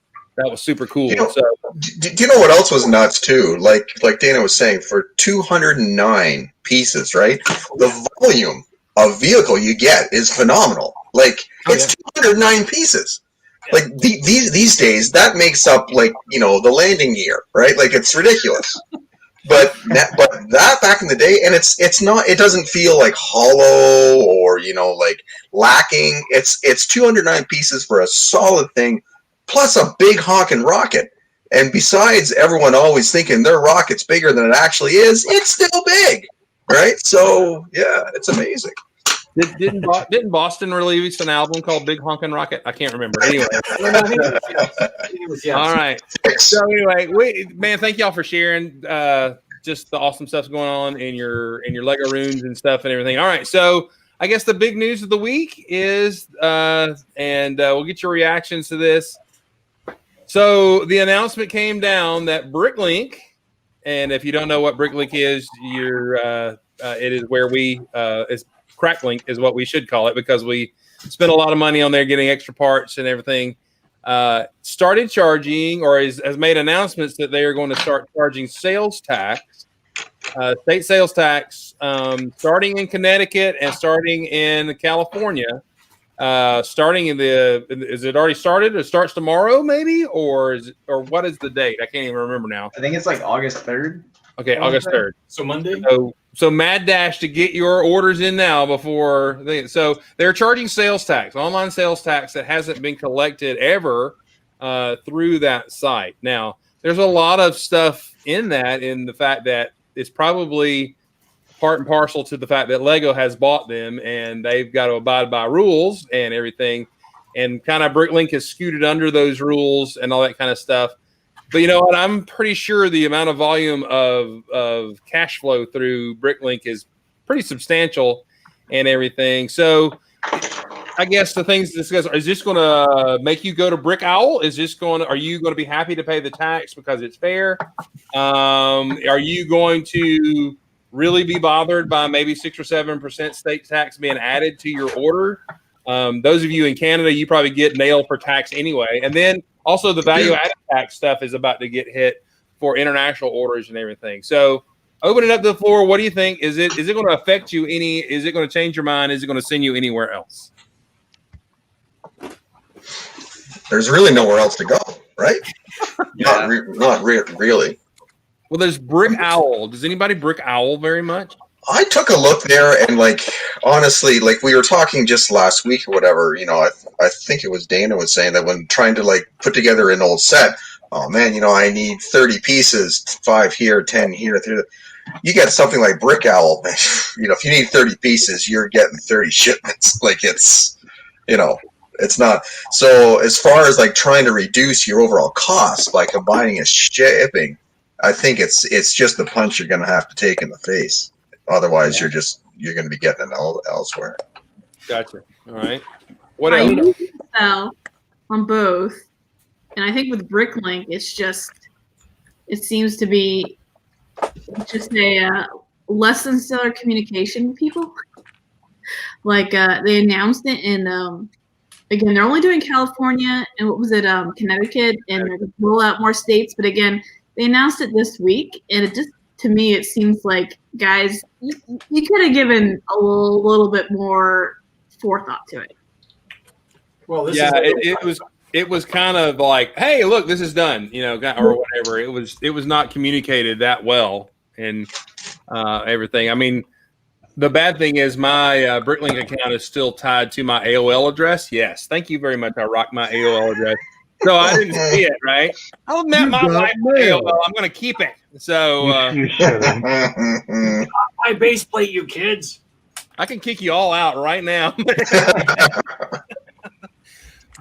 super cool. Do you know what else was nuts too? Like Dana was saying, for 209 pieces, right? The volume of vehicle you get is phenomenal. Like it's 209 pieces. Like these days, that makes up the landing gear, right? Like it's ridiculous. But that back in the day, and it's not. It doesn't feel like hollow or like lacking. It's 209 pieces for a solid thing. plus a big honking rocket. And besides everyone always thinking their rocket's bigger than it actually is, it's still big, right? So yeah, it's amazing. Didn't Boston release an album called Big Honkin' Rocket? I can't remember. Anyway. All right. So anyway, man, thank y'all for sharing just the awesome stuff going on in your Lego rooms and stuff and everything. All right. So I guess the big news of the week is, and we'll get your reactions to this. So the announcement came down that Bricklink, and if you don't know what Bricklink is, it is where it's Cracklink is what we should call it, because we spent a lot of money on there getting extra parts and everything. Started charging, or has made announcements that they are going to start charging sales tax, state sales tax, starting in Connecticut and starting in California. Starting is it already started? It starts tomorrow, maybe, or what is the date? I can't even remember now. I think it's like August 3rd. Okay, August 3rd. So Monday. So mad dash to get your orders in now before so they're charging sales tax, online sales tax that hasn't been collected ever through that site. Now, there's a lot of stuff in the fact that it's probably part and parcel to the fact that Lego has bought them and they've got to abide by rules and everything. And kind of Bricklink has scooted under those rules and all that kind of stuff. But you know what? I'm pretty sure the amount of volume of cash flow through Bricklink is pretty substantial and everything. So I guess the things to discuss, is this going to make you go to Brick Owl? Are you going to be happy to pay the tax because it's fair? Are you going to really be bothered by maybe 6 or 7% state tax being added to your order? Those of you in Canada, you probably get nailed for tax anyway. And then also the value added tax stuff is about to get hit for international orders and everything. So open it up to the floor. What do you think? Is it going to affect you any? Is it going to change your mind? Is it going to send you anywhere else? There's really nowhere else to go, right? Yeah. Not really. Well, there's Brick Owl. Does anybody Brick Owl very much? I took a look there, and honestly, we were talking just last week or whatever. I think it was Dana was saying that when trying to put together an old set, oh man, I need 30 pieces, 5 here, 10 here. You get something like Brick Owl. If you need 30 pieces, you're getting 30 shipments. It's not. So as far as trying to reduce your overall cost by combining a shipping, I think it's just the punch you're going to have to take in the face. Otherwise, you're going to be getting it elsewhere. Gotcha. All right. What I else? use Excel on both, and I think with Bricklink, it seems to be just a less than stellar communication with people. They announced it in again, they're only doing California and what was it, Connecticut, and they're going to roll out more states. But again, they announced it this week, and it just, to me, it seems like, guys, you could have given a little bit more forethought to it. Well, it was kind of like, hey, look, this is done, or whatever. It was not communicated that well and everything. I mean, the bad thing is my Bricklink account is still tied to my AOL address. Yes, thank you very much. I rock my AOL address. So I didn't see it, right? I'll admit my life AOL. I'm going to keep it. So You shouldn't. I base plate you kids. I can kick you all out right now.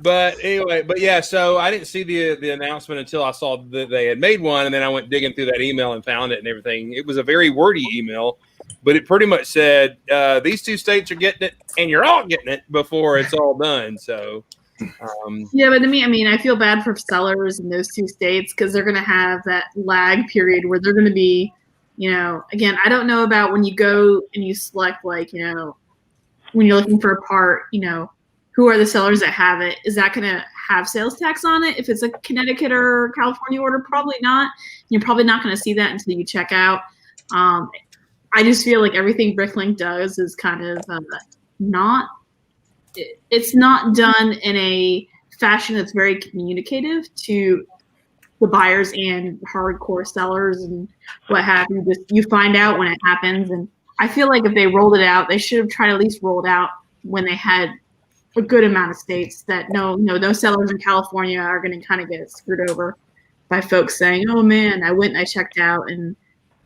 But anyway, so I didn't see the announcement until I saw that they had made one, and then I went digging through that email and found it and everything. It was a very wordy email, but it pretty much said these 2 states are getting it, and you're all getting it before it's all done. So yeah, but to me, I mean, I feel bad for sellers in those 2 states because they're going to have that lag period where they're going to be, again, I don't know about when you go and you select when you're looking for a part, who are the sellers that have it? Is that going to have sales tax on it? If it's a Connecticut or California order, probably not. You're probably not going to see that until you check out. I just feel like everything Bricklink does is kind of it's not done in a fashion that's very communicative to the buyers and hardcore sellers and what have you. You find out when it happens. And I feel like if they rolled it out, they should have tried to at least roll it out when they had a good amount of states that no sellers in California are going to kind of get screwed over by folks saying, "Oh man, I went and I checked out," and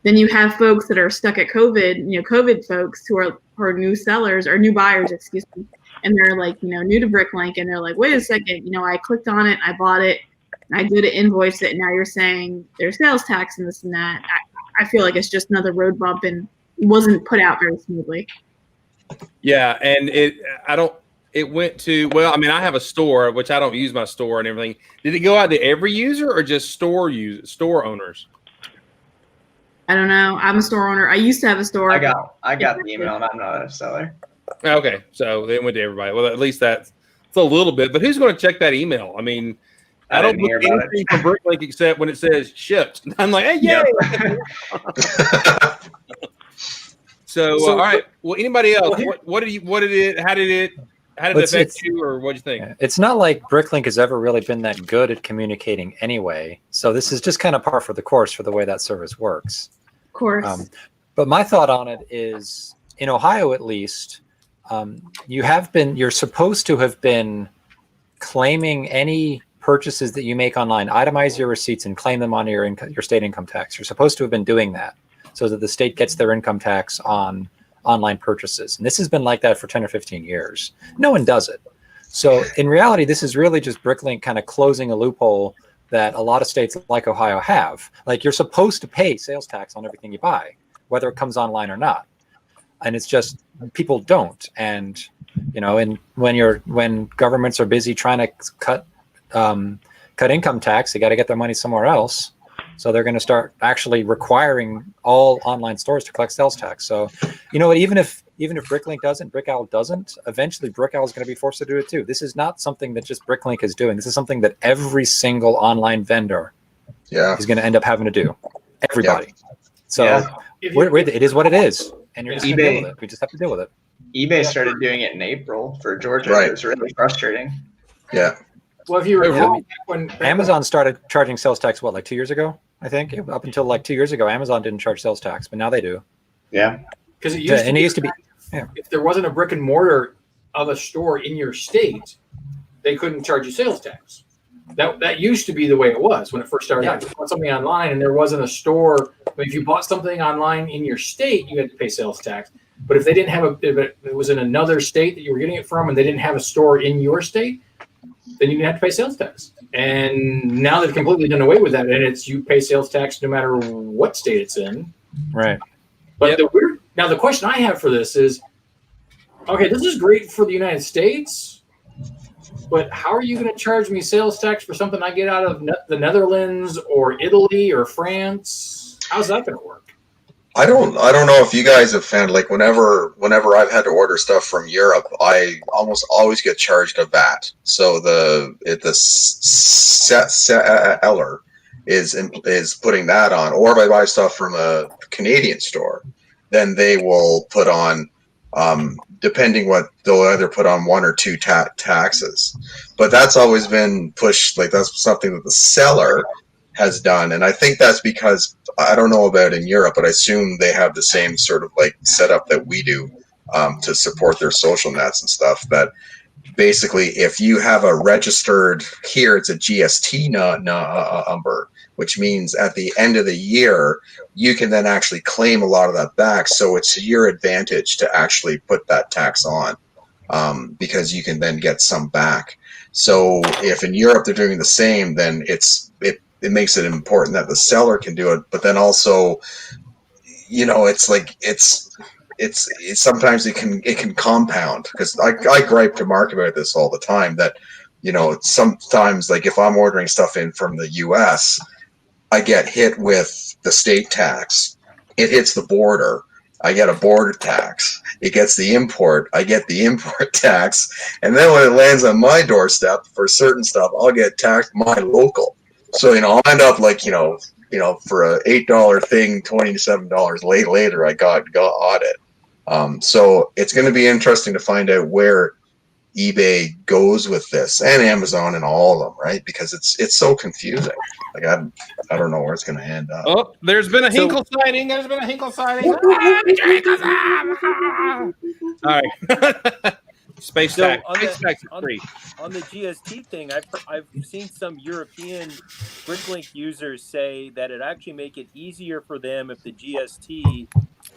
then you have folks that are stuck at COVID, COVID folks who are new sellers or new buyers, excuse me, and they're like, new to Bricklink, and they're like, wait a second, I clicked on it, I bought it, I did it, invoice it, and now you're saying there's sales tax and this and that. I feel like it's just another road bump and wasn't put out very smoothly. Yeah, and it went to, well, I mean, I have a store, which I don't use my store and everything. Did it go out to every user or just store owners? I don't know. I'm a store owner. I used to have a store. I got the email, and I'm not a seller. Okay, so it went to everybody. Well, at least it's a little bit. But who's going to check that email? I mean, I don't look anything from Bricklink except when it says shipped. I'm like, hey, yay! Yep. So all right. Well, anybody else? How did it affect you, or what do you think? It's not like Bricklink has ever really been that good at communicating anyway. So this is just kind of par for the course for the way that service works. Of course. But my thought on it is, in Ohio at least, you're supposed to have been claiming any purchases that you make online, itemize your receipts and claim them on your state income tax. You're supposed to have been doing that so that the state gets their income tax on online purchases. And this has been like that for 10 or 15 years. No one does it. So in reality, this is really just Bricklink kind of closing a loophole that a lot of states like Ohio have. Like, you're supposed to pay sales tax on everything you buy, whether it comes online or not. And it's just people don't. And, and when governments are busy trying to cut income tax, they got to get their money somewhere else. So they're going to start actually requiring all online stores to collect sales tax. So, even if Bricklink doesn't, Brickowl doesn't, eventually Brickowl is going to be forced to do it too. This is not something that just Bricklink is doing. This is something that every single online vendor is going to end up having to do. Everybody. Yeah. So it is what it is, and you're just going to deal with it. We just have to deal with it. eBay started doing it in April for Georgia. Right. It was really frustrating. Yeah. Well, if you recall, when Amazon started charging sales tax, like 2 years ago? I think up until like 2 years ago, Amazon didn't charge sales tax, but now they do. Yeah, because it used to be. Yeah. If there wasn't a brick and mortar of a store in your state, they couldn't charge you sales tax. That used to be the way it was when it first started out. You bought something online and there wasn't a store. If you bought something online in your state, you had to pay sales tax. But if they didn't have if it was in another state that you were getting it from, and they didn't have a store in your state, then you didn't have to pay sales tax. And now they've completely done away with that, and you pay sales tax no matter what state it's in. Right. But the question I have for this is, okay, this is great for the United States, but how are you going to charge me sales tax for something I get out of the Netherlands or Italy or France? How's that going to work? I don't know if you guys have found, like, whenever I've had to order stuff from Europe, I almost always get charged a VAT. So the seller is putting that on. Or if I buy stuff from a Canadian store, then they will put on, depending what, they'll either put on one or two taxes. But that's always been pushed, like that's something that the seller has done. And I think that's because, I don't know about in Europe, but I assume they have the same sort of like setup that we do to support their social nets and stuff. That basically, if you have a registered, here it's a GST number, which means at the end of the year, you can then actually claim a lot of that back. So it's to your advantage to actually put that tax on, because you can then get some back. So if in Europe they're doing the same, then it makes it important that the seller can do it. But then also, it's like it's sometimes it can compound, because I gripe to Mark about this all the time, that sometimes, like, if I'm ordering stuff in from the US, I get hit with the state tax. It hits the border, I get a border tax. It gets the import, I get the import tax. And then when it lands on my doorstep for certain stuff, I'll get taxed my local. So, I'll end up like, for a $8 thing, $27 later, I got it. So it's going to be interesting to find out where eBay goes with this, and Amazon and all of them, right? Because it's so confusing. Like, I don't know where it's going to end up. Oh, there's been a Hinkle sighting. There's been a Hinkle sighting. All right. Space So tax. on Space the tax is free. on the GST thing, I've seen some European BrickLink users say that it actually make it easier for them if the GST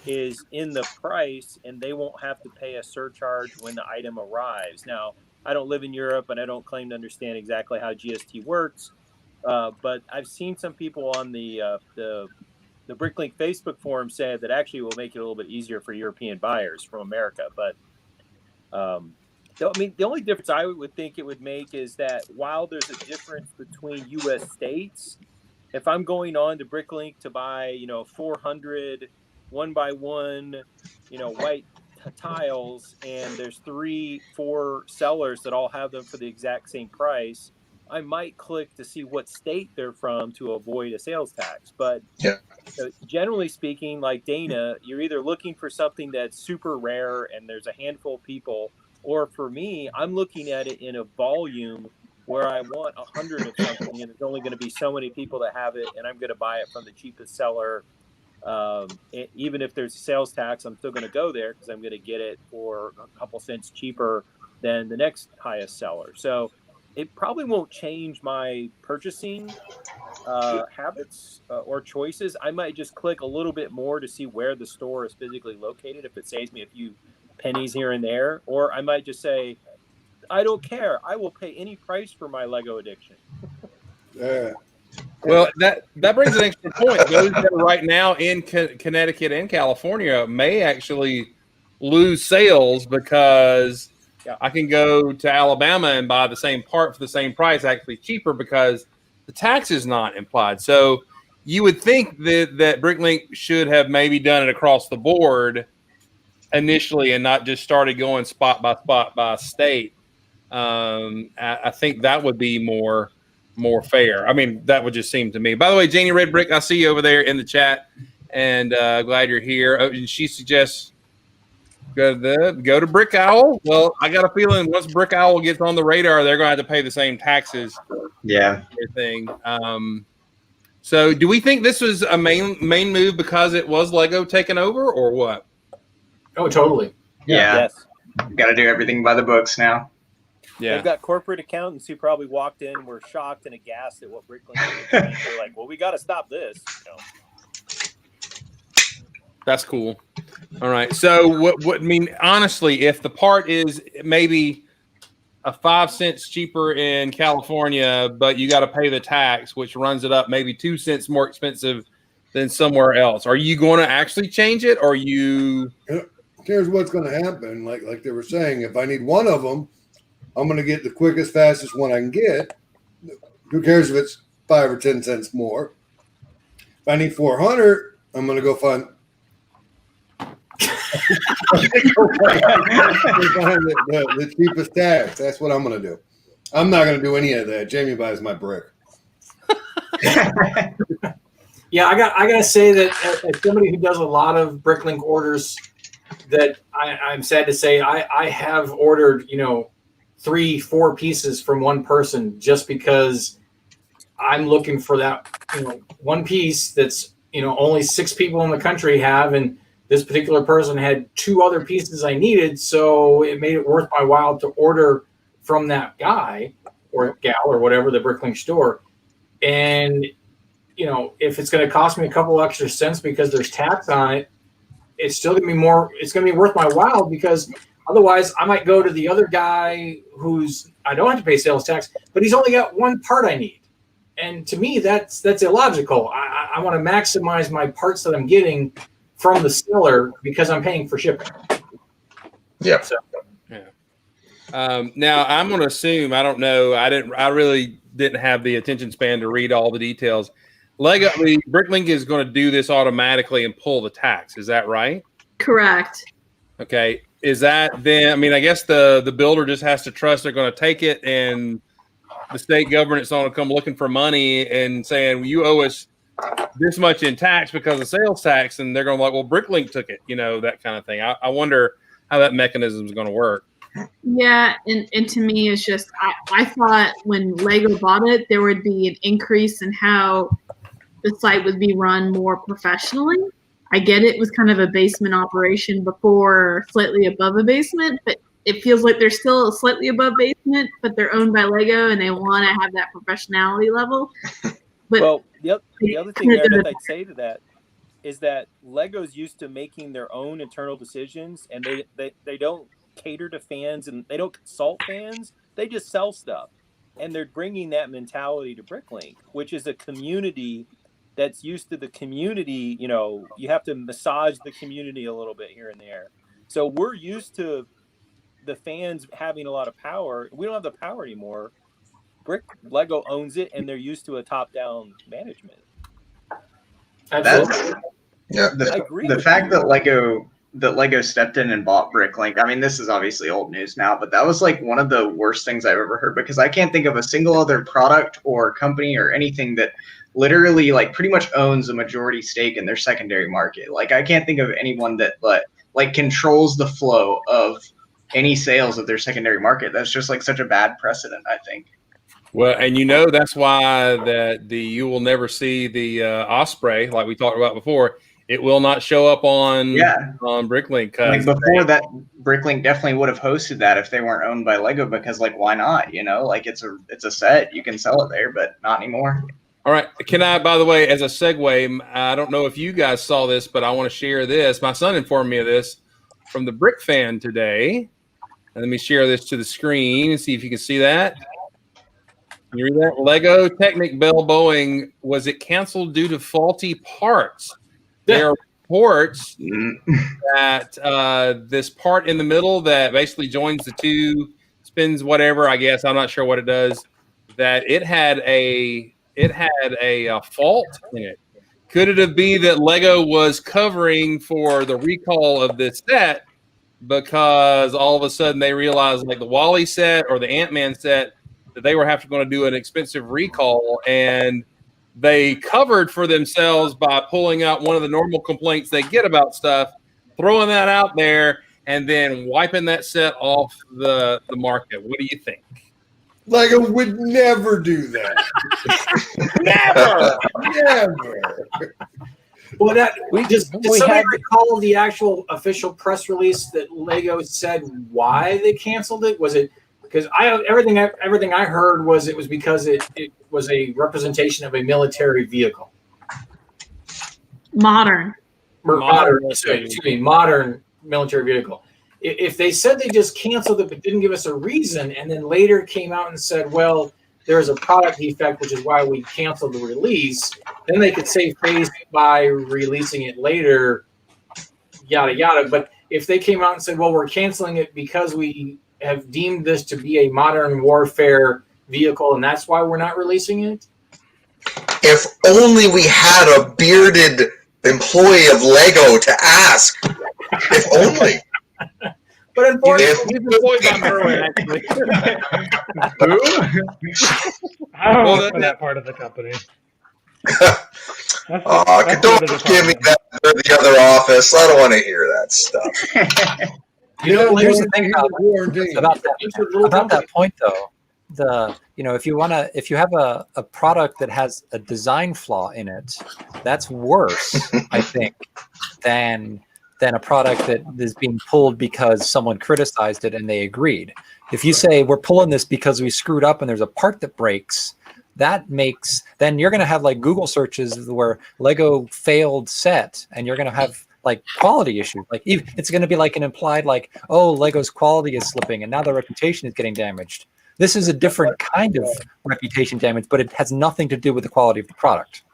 is in the price and they won't have to pay a surcharge when the item arrives. Now, I don't live in Europe and I don't claim to understand exactly how GST works, but I've seen some people on the BrickLink Facebook forum say that actually will make it a little bit easier for European buyers from America. But I mean, the only difference I would think it would make is that while there's a difference between U.S. states, if I'm going on to BrickLink to buy, 400 1x1, white tiles, and there's 3-4 sellers that all have them for the exact same price, I might click to see what state they're from to avoid a sales tax. But Yeah. generally speaking, like Dana, you're either looking for something that's super rare and there's a handful of people, or for me, I'm looking at it in a volume where I want 100 of something and there's only going to be so many people that have it, and I'm going to buy it from the cheapest seller. Even if there's a sales tax, I'm still going to go there because I'm going to get it for a couple cents cheaper than the next highest seller. So it probably won't change my purchasing habits or choices. I might just click a little bit more to see where the store is physically located if it saves me a few pennies here and there. Or I might just say, I don't care. I will pay any price for my Lego addiction. Yeah. Well, that brings an extra point. Those that are right now in Connecticut and California may actually lose sales because I can go to Alabama and buy the same part for the same price, actually cheaper because the tax is not implied. So you would think that BrickLink should have maybe done it across the board initially and not just started going spot by state. I think that would be more fair. I mean, that would just seem to me. By the way, Janie Red Brick, I see you over there in the chat, and glad you're here. Oh, and she suggests go to Brick Owl. Well, I got a feeling once Brick Owl gets on the radar, they're going to have to pay the same taxes. Yeah. Everything. So, do we think this was a main move because it was Lego taking over, or what? Oh, totally. Yeah. Yes. Got to do everything by the books now. Yeah. They've got corporate accountants who probably walked in and were shocked and aghast at what BrickLink was doing. They're like, well, we got to stop this. That's cool. All right. So what I mean, honestly, if the part is maybe a 5 cents cheaper in California, but you got to pay the tax, which runs it up maybe 2 cents more expensive than somewhere else, are you going to actually change it, or you? Here's what's going to happen. Like they were saying, if I need one of them, I'm going to get the quickest, fastest one I can get. Who cares if it's 5 or 10 cents more? If I need 400, I'm going to go find the cheapest tax. That's what I'm going to do. I'm not going to do any of that. Jamie buys my brick. Yeah, I gotta say that as somebody who does a lot of BrickLink orders, that I'm sad to say I have ordered 3-4 pieces from one person just because I'm looking for that one piece that's only 6 people in the country have, and this particular person had 2 other pieces I needed, so it made it worth my while to order from that guy or gal or whatever, the BrickLink store. And if it's going to cost me a couple extra cents because there's tax on it, it's still going to be more. It's going to be worth my while, because otherwise I might go to the other guy I don't have to pay sales tax, but he's only got one part I need. And to me, that's illogical. I want to maximize my parts that I'm getting from the seller because I'm paying for shipping. Yeah. So, Now I'm going to assume, I don't know. I really didn't have the attention span to read all the details. BrickLink is going to do this automatically and pull the tax. Is that right? Correct. Okay. Is that then? I mean, I guess the builder just has to trust they're going to take it, and the state government's going to come looking for money and saying, well, you owe us this much in tax because of sales tax, and they're going to be like, well, BrickLink took it, that kind of thing. I wonder how that mechanism is going to work. Yeah, and to me, it's just I thought when Lego bought it, there would be an increase in how the site would be run more professionally. I get it was kind of a basement operation before, slightly above a basement, but it feels like they're still slightly above basement, but they're owned by Lego and they want to have that professionality level. But well, the other thing, Meredith, I'd say to that is that Lego's used to making their own internal decisions, and they don't cater to fans and they don't consult fans. They just sell stuff, and they're bringing that mentality to Bricklink, which is a community that's used to the community. You know, you have to massage the community a little bit here and there. So we're used to the fans having a lot of power. We don't have the power anymore. Lego owns it, and they're used to a top-down management. That's Yeah. I agree. The fact that Lego stepped in and bought Bricklink. I mean, this is obviously old news now, but that was like one of the worst things I've ever heard, because I can't think of a single other product or company or anything that literally like pretty much owns a majority stake in their secondary market. Like I can't think of anyone that like controls the flow of any sales of their secondary market. That's just like such a bad precedent, I think. Well, and that's why that you will never see the Osprey like we talked about before. It will not show up on Bricklink. Like before that, Bricklink definitely would have hosted that if they weren't owned by Lego, because like why not? You know, like it's a set, you can sell it there, but not anymore. All right. Can I, by the way, as a segue, I don't know if you guys saw this, but I want to share this. My son informed me of this from the Brick Fan today. And let me share this to the screen and see if you can see that. Can you read that? Lego Technic Bell Boeing, was it canceled due to faulty parts? There are reports that this part in the middle that basically joins the two, spins whatever, I guess, I'm not sure what it does, that it had a fault in it. Could it have been that Lego was covering for the recall of this set because all of a sudden they realized, like the Wally set or the Ant-Man set, that they were going to do an expensive recall, and they covered for themselves by pulling out one of the normal complaints they get about stuff, throwing that out there, and then wiping that set off the market. What do you think? Lego would never do that. Never. Well, did somebody recall the actual official press release that Lego said why they canceled it? Was it because everything I heard was it was because it was a representation of a military vehicle, modern military vehicle. If they said they just canceled it but didn't give us a reason, and then later came out and said, well, there's a product defect, which is why we canceled the release, then they could save face by releasing it later, yada, yada. But if they came out and said, well, we're canceling it because we have deemed this to be a modern warfare vehicle, and that's why we're not releasing it. If only we had a bearded employee of Lego to ask. If only. But unfortunately, he's employed by Merwin, actually. Who? I don't work for that part of the company. Don't give me that or the other office. I don't want to hear that stuff. Here's the thing about that point, though. If you have a product that has a design flaw in it, that's worse, I think, than a product that is being pulled because someone criticized it and they agreed. If you say we're pulling this because we screwed up and there's a part that breaks, then you're going to have like Google searches where Lego failed set, and you're going to have like quality issues. Like it's going to be like an implied like, oh, Lego's quality is slipping and now their reputation is getting damaged. This is a different kind of reputation damage, but it has nothing to do with the quality of the product.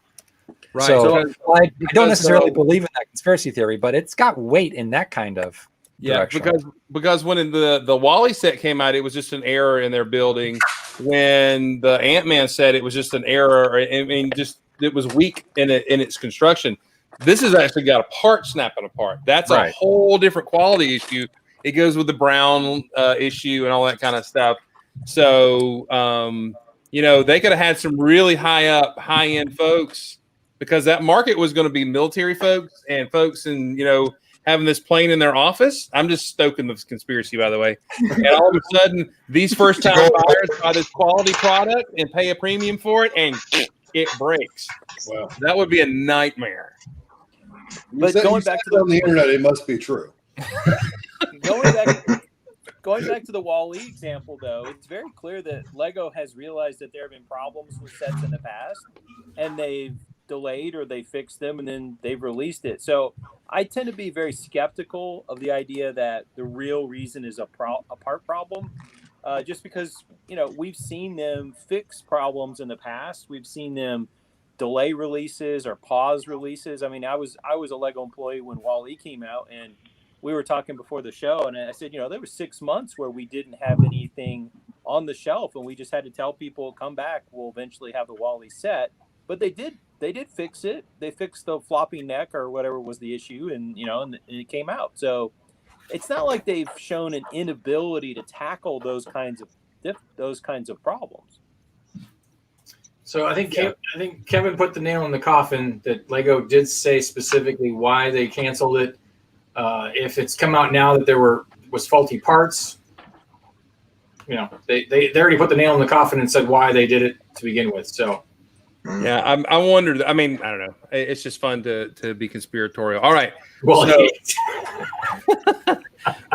Right. So I don't necessarily believe in that conspiracy theory, but it's got weight in that kind of direction. Because when the Wally set came out, it was just an error in their building. When the Ant-Man set, it was just an error. I mean, just it was weak in its construction. This has actually got a part snapping apart. That's a whole different quality issue. It goes with the brown issue and all that kind of stuff. So they could have had some really high-end folks, because that market was going to be military folks and folks and, having this plane in their office. I'm just stoking the conspiracy, by the way. And all of a sudden, these first-time buyers buy this quality product and pay a premium for it, and it breaks. Well, that would be a nightmare. But going back to on the internet, it must be true. Going back going back to the Wall-E example, though, it's very clear that Lego has realized that there have been problems with sets in the past, and they've delayed or they fixed them, and then they've released it. So I tend to be very skeptical of the idea that the real reason is a part problem, just because we've seen them fix problems in the past. We've seen them delay releases or pause releases. I mean, I was a Lego employee when Wall-E came out, and we were talking before the show, and I said, there were 6 months where we didn't have anything on the shelf, and we just had to tell people, come back, we'll eventually have the Wall-E set. But they did fix it. They fixed the floppy neck or whatever was the issue, and and it came out. So it's not like they've shown an inability to tackle those kinds of problems. So I think Kevin put the nail in the coffin that Lego did say specifically why they canceled it. If it's come out now that there was faulty parts, they already put the nail in the coffin and said why they did it to begin with. So yeah, I wondered. I mean, I don't know. It's just fun to be conspiratorial. All right. Well,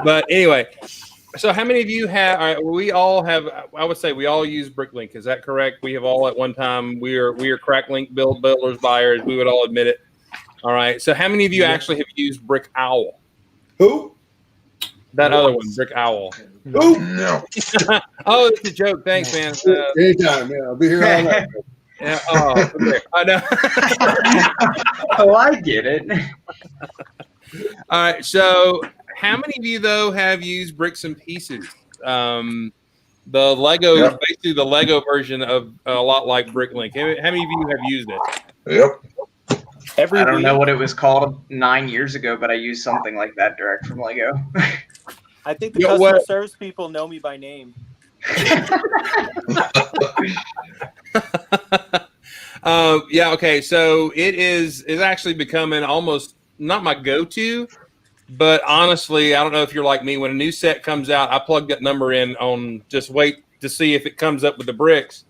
but anyway, so how many of you have? All right, we all have. I would say we all use BrickLink. Is that correct? We have all at one time. We are CrackLink builders buyers. We would all admit it. All right. So how many of you actually have used Brick Owl? Who? That other one, Brick Owl. Who? No. Oh, it's a joke. Thanks, man. Anytime, yeah. I'll be here all night. Yeah. Oh, okay. I know. Oh, I get it. All right. So how many of you though have used Bricks and Pieces? The Lego, basically the Lego version of a lot like BrickLink. How many of you have used it? Yep. I don't know what it was called 9 years ago, but I used something like that direct from Lego. I think the customer service people know me by name. Yeah. Okay. So it's actually becoming almost not my go-to, but honestly, I don't know if you're like me. When a new set comes out, I plug that number in on just wait to see if it comes up with the bricks.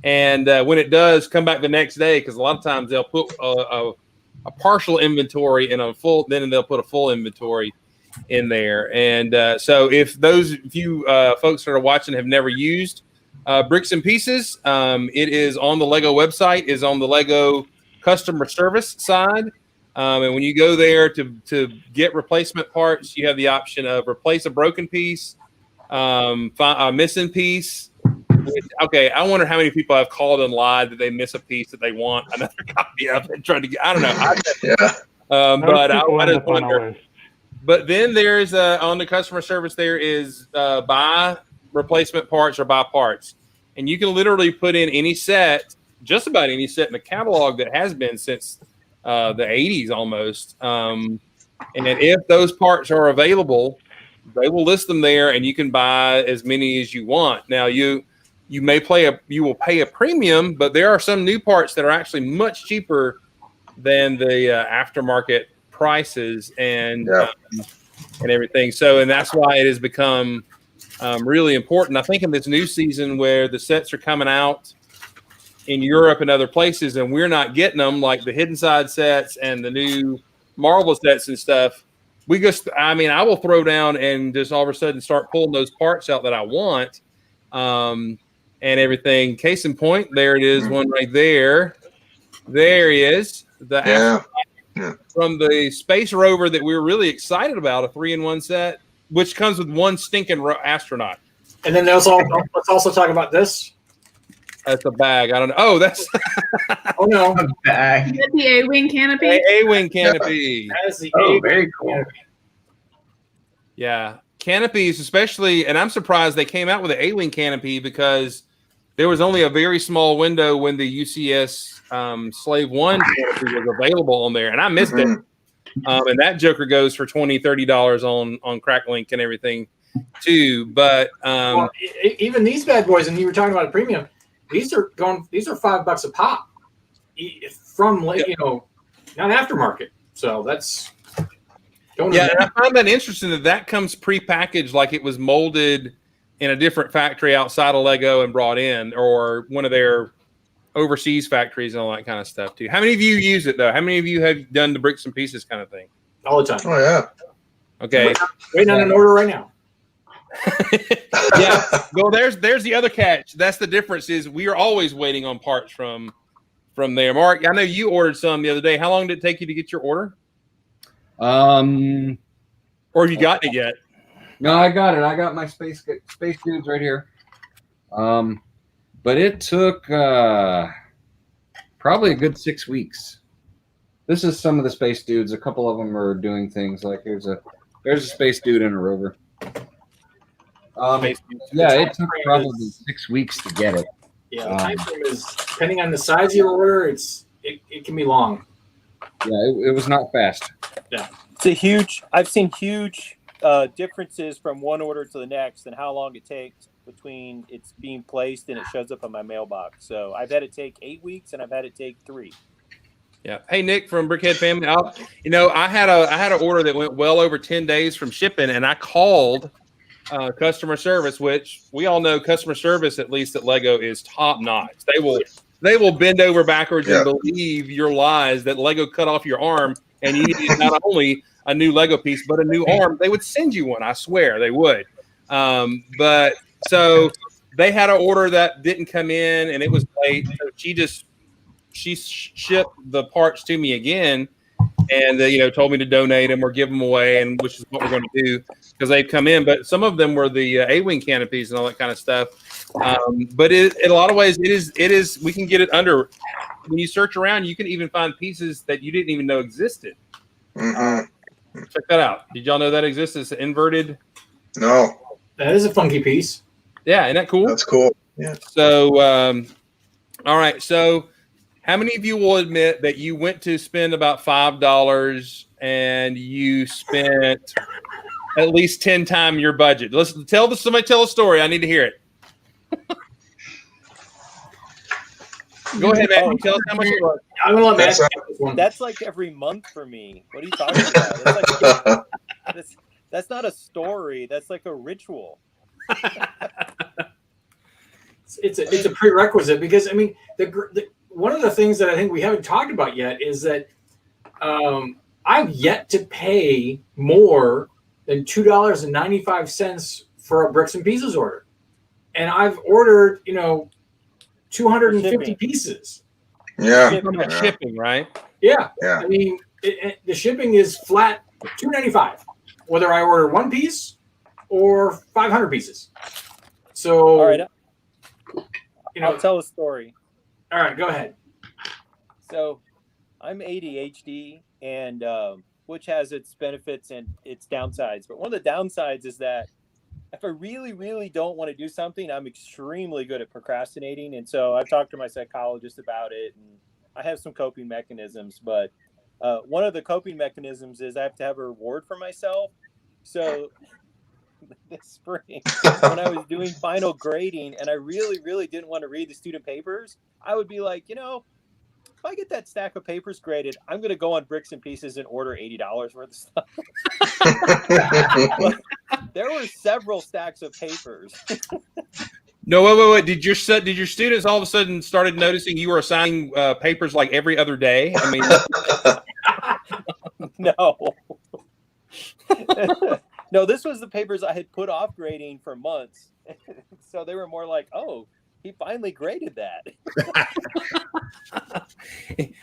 And when it does, come back the next day, because a lot of times they'll put a partial inventory and then they'll put a full inventory in there. And so if you folks that are watching have never used Bricks and Pieces, it is on the Lego website, is on the Lego customer service side. And when you go there to get replacement parts, you have the option of replace a broken piece, find a missing piece. Okay, I wonder how many people have called and lied that they miss a piece that they want another copy of and tried to get. I don't know. But I just wonder. But then there's on the customer service there is buy replacement parts or buy parts, and you can literally put in any set, just about any set in the catalog that has been since the 80s almost. And if those parts are available, they will list them there, and you can buy as many as you want. Now you will pay a premium, but there are some new parts that are actually much cheaper than the aftermarket prices and everything. So, and that's why it has become really important. I think in this new season where the sets are coming out in Europe and other places, and we're not getting them, like the Hidden Side sets and the new Marvel sets and stuff. I will throw down and just all of a sudden start pulling those parts out that I want. And everything. Case in point, there it is, one right there. There he is. From the space rover that we were really excited about, a 3-in-1 set, which comes with one stinking astronaut. And then let's also talk about this. That's a bag. I don't know. Oh, that's oh no, a bag. Is that the A-wing canopy? A-wing canopy. That is the very cool. Canopy. Yeah, canopies, especially, and I'm surprised they came out with an A-wing canopy because there was only a very small window when the UCS Slave One canopy was available on there, and I missed it. And that joker goes for $20-$30 on CrackLink and everything too. But well, even these bad boys, and you were talking about a premium. These are $5 a pop from not aftermarket. So that's and I find that interesting that comes prepackaged, like it was molded in a different factory outside of Lego and brought in, or one of their overseas factories and all that kind of stuff too. How many of you use it though? How many of you have done the Bricks and Pieces kind of thing? All the time. Oh yeah. Okay. Waiting on an order right now. Yeah. Well, there's the other catch. That's the difference is we are always waiting on parts from there. Mark, I know you ordered some the other day. How long did it take you to get your order? Or have you gotten it yet? No, I got it. I got my space dudes right here. But it took probably a good 6 weeks. This is some of the space dudes. A couple of them are doing things like there's a space dude and a rover. Yeah, it took probably 6 weeks to get it. Yeah, the time frame is depending on the size of your order. It can be long. Yeah, it was not fast. Yeah, I've seen huge differences from one order to the next and how long it takes between it's being placed and it shows up on my mailbox. So I've had it take 8 weeks and I've had it take 3. Yeah. Hey, Nick from Brickhead Family. I had an order that went well over 10 days from shipping, and I called customer service, which we all know customer service, at least at Lego, is top notch. They will bend over backwards and believe your lies that Lego cut off your arm and you needed not only a new Lego piece but a new arm. They would send you one. I swear they would. But so they had an order that didn't come in and it was late. So she shipped the parts to me again, and told me to donate them or give them away, and which is what we're going to do because they've come in. But some of them were the A-wing canopies and all that kind of stuff. But in a lot of ways, it is. We can get it under. When you search around, you can even find pieces that you didn't even know existed. Mm-hmm. Check that out. Did y'all know that exists? It's inverted. No, that is a funky piece. Yeah, isn't that cool? That's cool. Yeah. So, all right. So, how many of you will admit that you went to spend about $5 and you spent at least 10 times your budget? Somebody tell a story. I need to hear it. Go ahead, man. Tell us how much it was. I'm gonna let Matt take this one. That's like every month for me. What are you talking about? That's not a story. That's like a ritual. It's a prerequisite because I mean one of the things that I think we haven't talked about yet is that I've yet to pay more than $2.95 for a bricks and pieces order, and I've ordered 250 pieces. Yeah, shipping, right? Yeah. Yeah. I mean, the shipping is flat $2.95, whether I order one piece or 500 pieces. So, all right, I'll tell a story. All right, go ahead. So, I'm ADHD, and which has its benefits and its downsides. But one of the downsides is that if I really, really don't want to do something, I'm extremely good at procrastinating. And so I've talked to my psychologist about it, and I have some coping mechanisms. But one of the coping mechanisms is I have to have a reward for myself. So this spring, when I was doing final grading and I really, really didn't want to read the student papers, I would be like, if I get that stack of papers graded, I'm going to go on Bricks and Pieces and order $80 worth of stuff. There were several stacks of papers. No, wait. Did your students all of a sudden started noticing you were assigning papers like every other day? I mean, no. No, this was the papers I had put off grading for months. So they were more like, oh, he finally graded that.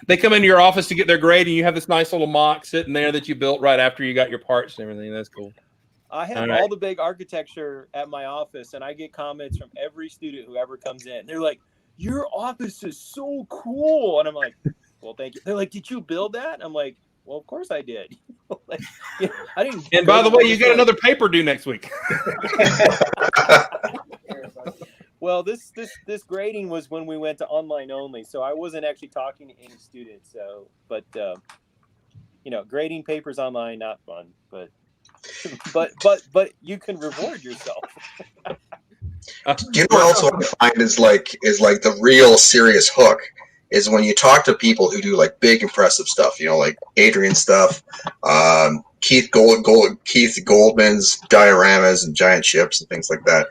They come into your office to get their grade, and you have this nice little mock sitting there that you built right after you got your parts and everything. That's cool. I have all the big architecture at my office, and I get comments from every student who ever comes in. They're like, your office is so cool. And I'm like, well, thank you. They're like, did you build that? I'm like, well, of course I did. I didn't. And by the way, you got another paper due next week. Well, this grading was when we went to online only, so I wasn't actually talking to any students. So, but grading papers online, not fun. But you can reward yourself. You know what else I find is like the real serious hook is when you talk to people who do like big impressive stuff, like Adrian stuff, Keith Goldman's dioramas and giant ships and things like that.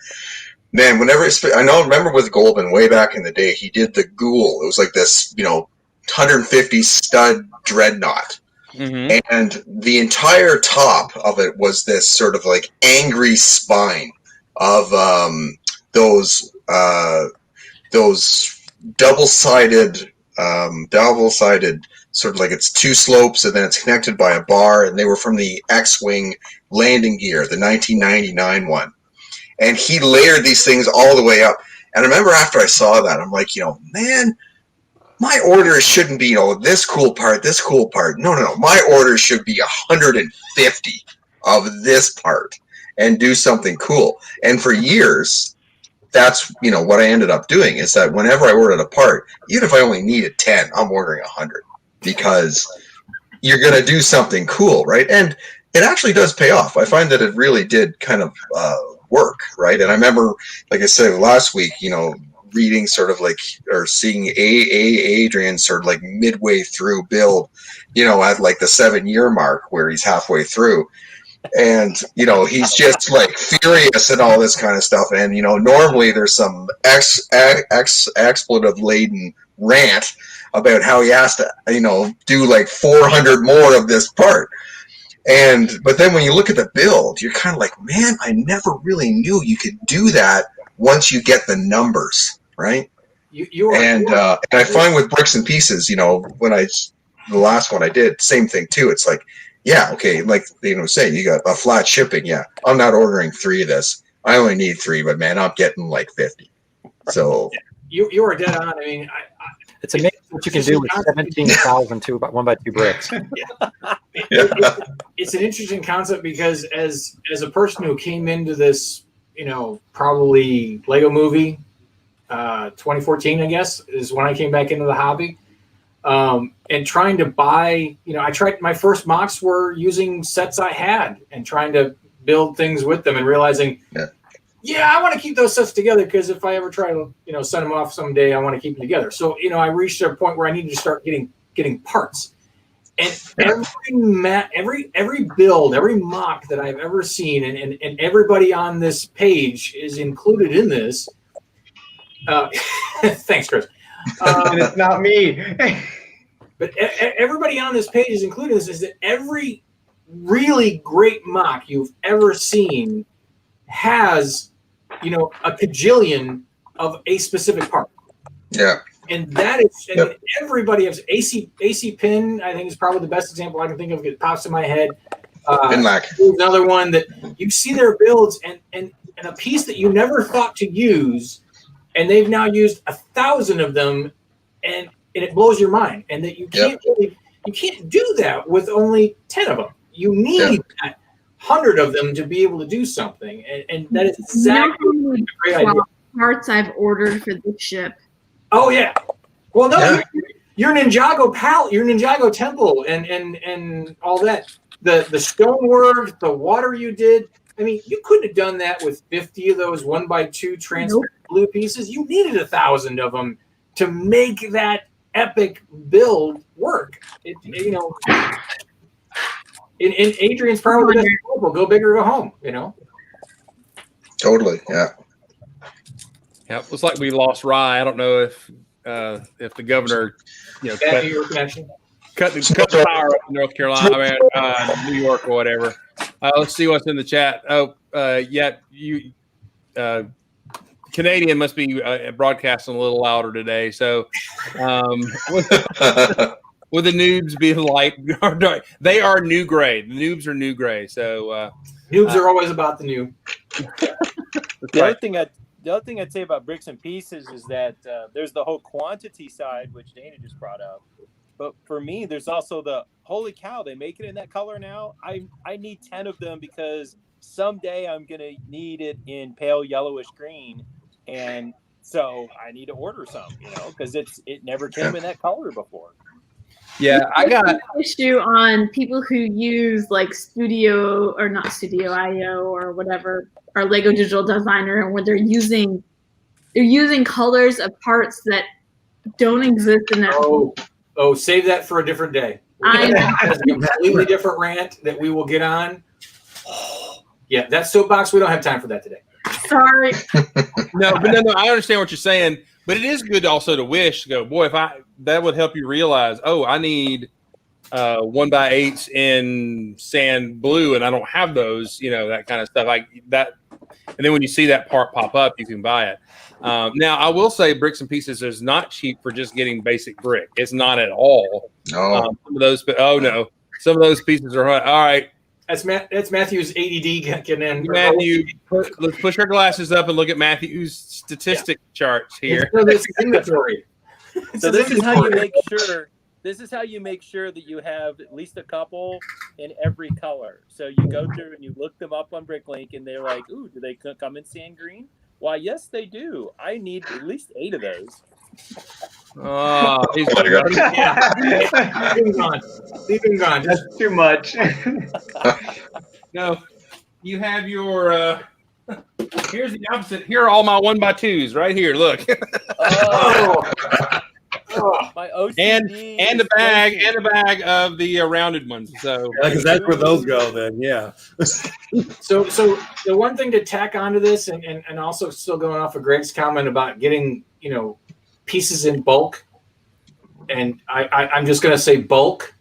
Man, remember with Goldman way back in the day, he did the Ghoul. It was like this, 150 stud dreadnought. Mm-hmm. And the entire top of it was this sort of like angry spine of those double-sided sort of like it's two slopes and then it's connected by a bar, and they were from the X-Wing landing gear, the 1999 one. And he layered these things all the way up. And I remember after I saw that, I'm like, man, my orders shouldn't be, this cool part. No. My orders should be 150 of this part and do something cool. And for years, that's, what I ended up doing is that whenever I ordered a part, even if I only needed 10, I'm ordering 100 because you're going to do something cool, right? And it actually does pay off. I find that it really did kind of work, right? And I remember, like I said last week, reading sort of like, or seeing Adrian sort of like midway through build, at like the 7-year mark where he's halfway through. And, he's just like furious and all this kind of stuff. And, normally there's some expletive laden rant about how he has to, do like 400 more of this part. But then when you look at the build, you're kind of like, man, I never really knew you could do that once you get the numbers, right? And I find with bricks and pieces, the last one I did, same thing too. It's like, yeah, okay, like say you got a flat shipping. Yeah, I'm not ordering 3 of this. I only need 3, but man, I'm getting like 50. So you are dead on. I mean, it's amazing what you can do with 17,000 1x2 bricks. It's an interesting concept because as a person who came into this, probably Lego Movie, 2014, I guess, is when I came back into the hobby. And trying to buy, I tried, my first mocks were using sets I had and trying to build things with them and realizing, I want to keep those sets together because if I ever try to, send them off someday, I want to keep them together. So, I reached a point where I needed to start getting parts. And every build, every mock that I've ever seen, and everybody on this page is included in this. Thanks, Chris. And it's not me. But everybody on this page is included in this, is that every really great mock you've ever seen has, a cajillion of a specific part. Yeah. And that is, and everybody has AC pin, I think is probably the best example I can think of. It pops in my head. Another one that you see their builds and a piece that you never thought to use, and they've now used 1,000 of them, and it blows your mind. And that you can't you can't do that with only 10 of them. You need 100 of them to be able to do something, and that is exactly a great idea. Parts I've ordered for this ship. Oh yeah. Well, no, your Ninjago your Ninjago temple, and all that. The stonework, the water you did. I mean, you couldn't have done that with 50 of those 1x2 transparent blue pieces. You needed 1,000 of them to make that epic build work. And Adrian's probably the best example. Go big or go home. Totally. Yeah. Yeah, it looks like we lost Rye. I don't know if the governor, cut the power up in North Carolina, New York or whatever. Let's see what's in the chat. Canadian must be broadcasting a little louder today. So, with the noobs being light, they are new gray. The noobs are new gray. So noobs are always about the new. The other thing I'd say about bricks and pieces is that there's the whole quantity side, which Dana just brought up. But for me, there's also the holy cow, they make it in that color now. I need 10 of them because someday I'm going to need it in pale yellowish green. And so I need to order some, because it never came in that color before. Yeah, I got an issue on people who use like Studio or not Studio IO or whatever, or Lego Digital Designer, and where they're using colors of parts that don't exist in that. Oh, save that for a different day. That's a completely different rant that we will get on. Yeah, that soapbox, we don't have time for that today. Sorry. No, I understand what you're saying, but it is good also to wish, go, boy, that would help you realize, I need 1x8s in sand blue, and I don't have those, that kind of stuff. Like that And then when you see that part pop up, you can buy it. Now, I will say Bricks and Pieces is not cheap for just getting basic brick. It's not at all. No. Some of those, no. Some of those pieces are all right. That's Matthew's ADD getting in. Matthew, let's push our glasses up and look at Matthew's statistic charts here. This is inventory. So this is how you make sure. This is how you make sure that you have at least a couple in every color. So you go through and you look them up on BrickLink, and they're like, "Ooh, do they come in sand green?" Why, yes, they do. I need at least 8 of those. Oh, he's Leave him gone. That's too much. No, you have your. Here's the opposite. Here are all my 1x2s right here. Look. My OCD and a bag of the rounded ones. So because that's where those go. Then So the one thing to tack onto this, and also still going off of Greg's comment about getting pieces in bulk, and I'm just going to say bulk.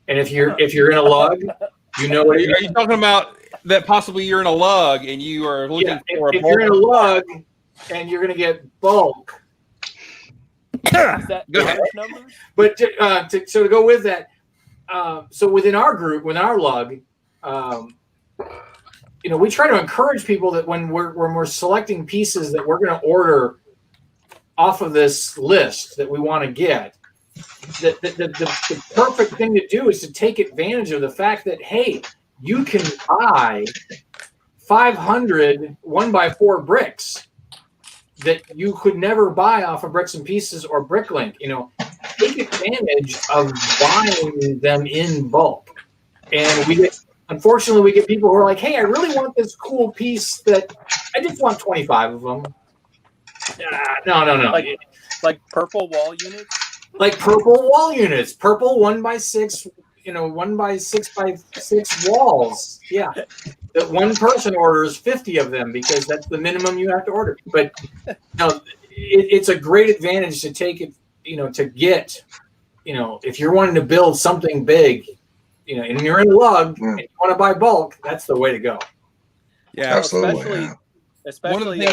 And if you're in a lug, what are you talking about? That possibly you're in a lug and you are looking for a bulk. If you're in a lug and you're going to get bulk. Is that numbers? But to go with that, so within our group, with our lug, we try to encourage people that when we're selecting pieces that we're going to order off of this list that we want to get, the perfect thing to do is to take advantage of the fact that, hey, you can buy 500 1x4 bricks that you could never buy off of Bricks and Pieces or BrickLink. Take advantage of buying them in bulk. And unfortunately, we get people who are like, hey, I really want this cool piece that I just want 25 of them. No. Like purple wall units? Like purple wall units, purple 1x6, 1x6x6 walls. Yeah. That one person orders 50 of them because that's the minimum you have to order. But it's a great advantage to take it, to get, if you're wanting to build something big, and you're in a lug and you want to buy bulk, that's the way to go. Yeah, absolutely. Especially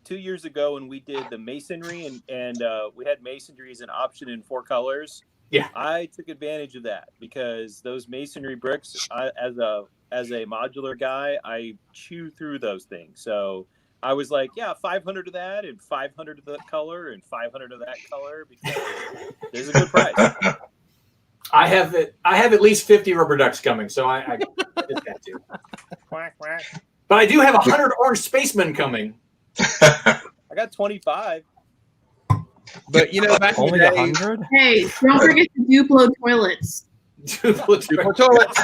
2 years ago when we did the masonry and we had masonry as an option in 4 colors. Yeah, I took advantage of that because those masonry bricks, as a modular guy, I chew through those things. So I was like, 500 of that and 500 of that color and 500 of that color because there's a good price. I have at least 50 rubber ducks coming, so I did that too. But I do have 100 orange spacemen coming. I got 25. But back only in the day, 100. Hey, don't forget the Duplo toilets. Duplo toilets.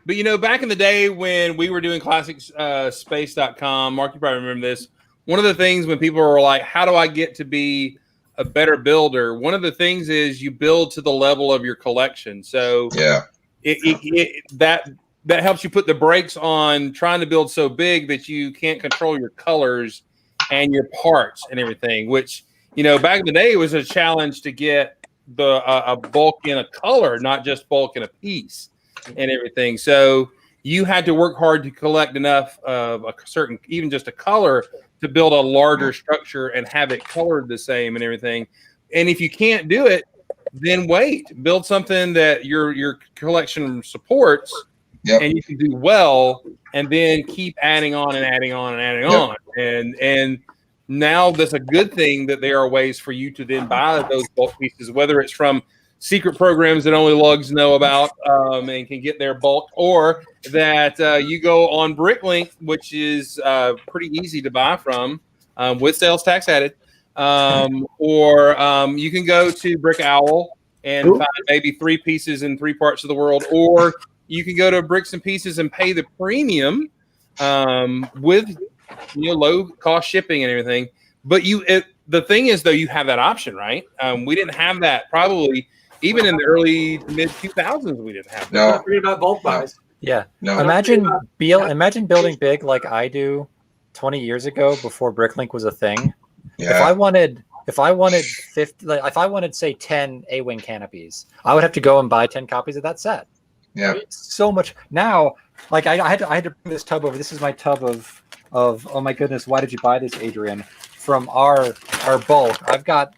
But back in the day when we were doing classicspace.com, Mark, you probably remember this. One of the things when people were like, how do I get to be a better builder? One of the things is you build to the level of your collection. So that helps you put the brakes on trying to build so big that you can't control your colors and your parts and everything, which, back in the day, it was a challenge to get a bulk in a color, not just bulk in a piece and everything. So you had to work hard to collect enough of a certain, even just a color, to build a larger structure and have it colored the same and everything. And if you can't do it, then build something that your collection supports. Yep. And you can do well, and then keep adding on and adding on and adding on. And now that's a good thing that there are ways for you to then buy those bulk pieces, whether it's from secret programs that only lugs know about and can get their bulk, or that you go on BrickLink, which is pretty easy to buy from with sales tax added, or you can go to Brick Owl and find maybe 3 pieces in 3 parts of the world, or you can go to Bricks and Pieces and pay the premium with low cost shipping and everything. But the thing is, though, you have that option, right? We didn't have that probably even in the early mid 2000s. We didn't have that. No. Don't forget about bulk buys. Yeah. No. Imagine building big like I do 20 years ago before BrickLink was a thing. Yeah. If I wanted 50, if I wanted say 10 A-wing canopies, I would have to go and buy 10 copies of that set. Yeah. It's so much now. Like I had to bring this tub over. This is my tub of oh my goodness, why did you buy this, Adrian? From our bulk. I've got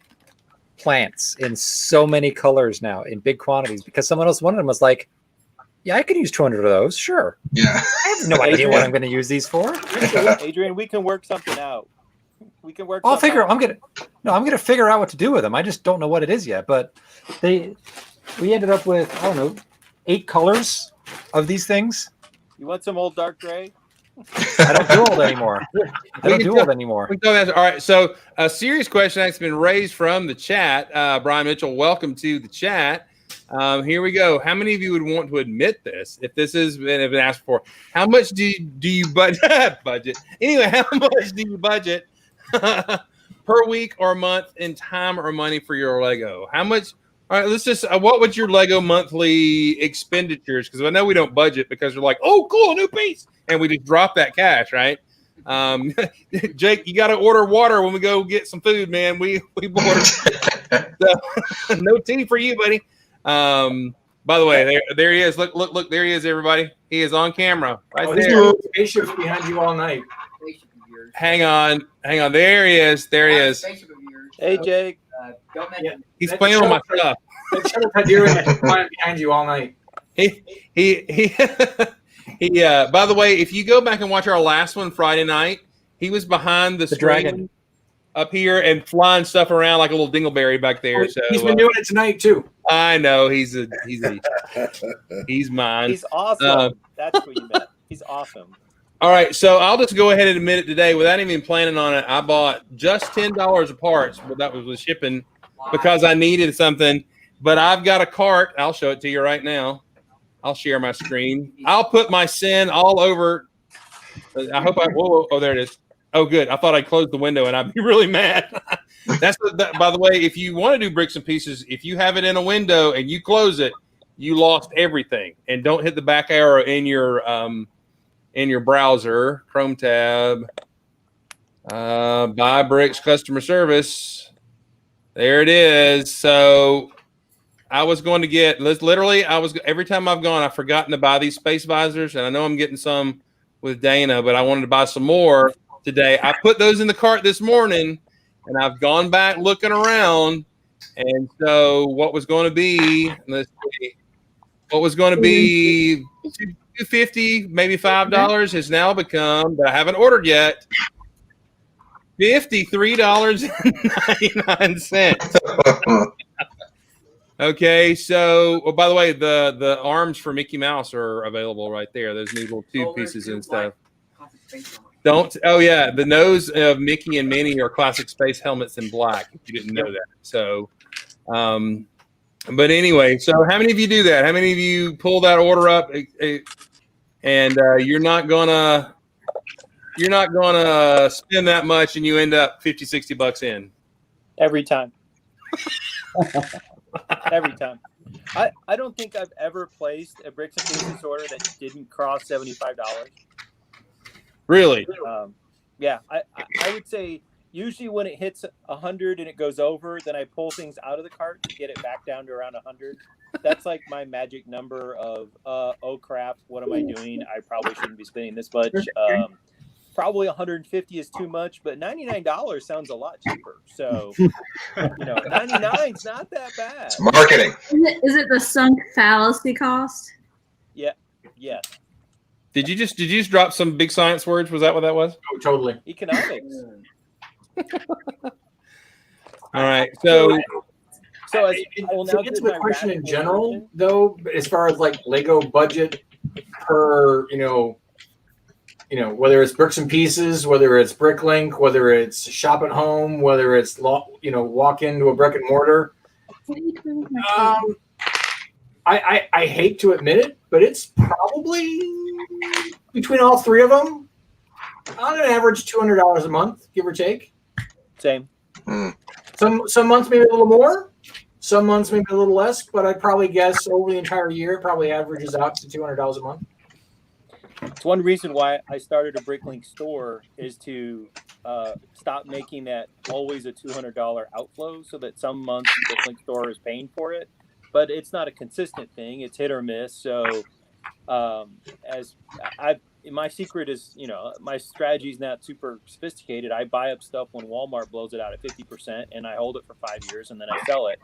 plants in so many colors now in big quantities because someone else wanted them. Was like, yeah, I could use 200 of those. Sure. Yeah. I have no idea what I'm going to use these for. Adrian, we can work something out. We can work. I'll figure. I'm gonna figure out what to do with them. I just don't know what it is yet. But we ended up with, I don't know, 8 colors of these things. You want some old dark gray? I don't do old anymore. All right. So a serious question that's been raised from the chat. Brian Mitchell, welcome to the chat. Here we go. How many of you would want to admit this if this has been asked for? How much do you budget? Anyway, how much do you budget per week or month in time or money for your Lego? How much? All right, let's just. What would your Lego monthly expenditures? Because I know we don't budget because we're like, oh, cool, new piece, and we just drop that cash, right? Jake, you got to order water when we go get some food, man. We order. So, no tea for you, buddy. By the way, there he is. Look, there he is, everybody. He is on camera right there. Spaceship's behind you all night. Hang on. There he is. Hey, Jake. He's playing with my stuff. Behind you all night. He by the way, if you go back and watch our last one Friday night, he was behind the screen dragon up here and flying stuff around like a little dingleberry back there. So he's been doing it tonight too. I know he's mine. He's awesome. That's what you meant. He's awesome. All right, so I'll just go ahead and admit it today without even planning on it. I bought just $10 of parts, but that was with shipping because I needed something. But I've got a cart. I'll show it to you right now. I'll share my screen. I'll put my sin all over. I hope oh, there it is. Oh, good. I thought I closed the window and I'd be really mad. By the way, if you want to do bricks and pieces, if you have it in a window and you close it, you lost everything. And don't hit the back arrow in your browser, Chrome tab, buy bricks customer service. There it is. So I was going to get literally, every time I've gone, I've forgotten to buy these space visors, and I know I'm getting some with Dana, but I wanted to buy some more today. I put those in the cart this morning, and I've gone back looking around, and so what was going to be, let's see, what was going to be $2.50, maybe $5 has now become, but I haven't ordered yet, $53.99. Okay, so by the way, the arms for Mickey Mouse are available right there. Those new little tube pieces and stuff. The nose of Mickey and Minnie are classic space helmets in black, if you didn't know that. So, but anyway, so how many of you do that? How many of you pull that order up and you're not gonna spend that much and you end up $50-$60 in? Every time. Every time. I don't think I've ever placed a bricks and pieces order that didn't cross $75. Really? Yeah, I would say usually when it hits 100 and it goes over, then I pull things out of the cart to get it back down to around 100. That's like my magic number of oh crap, what am I doing? I probably shouldn't be spending this much. Probably 150 is too much, but $99 sounds a lot cheaper. So, 99 is not that bad. It's marketing. Is it the sunk fallacy cost? Yeah. Yeah. Did you just drop some big science words? Was that what that was? Oh, totally. Economics. All right. So to answer the question in general, though, as far as like Lego budget per, whether it's bricks and pieces, whether it's Bricklink, whether it's shop at home, whether it's walk into a brick and mortar. I hate to admit it, but it's probably between all three of them on an average $200 a month, give or take. Same. Some months maybe a little more, some months maybe a little less, but I'd probably guess over the entire year it probably averages out to $200 a month. It's one reason why I started a Bricklink store is to stop making that always a $200 outflow, so that some months the Bricklink store is paying for it. but it's not a consistent thing. It's hit or miss. So as my secret is, my strategy is not super sophisticated. I buy up stuff when Walmart blows it out at 50%, and I hold it for 5 years, and then I sell it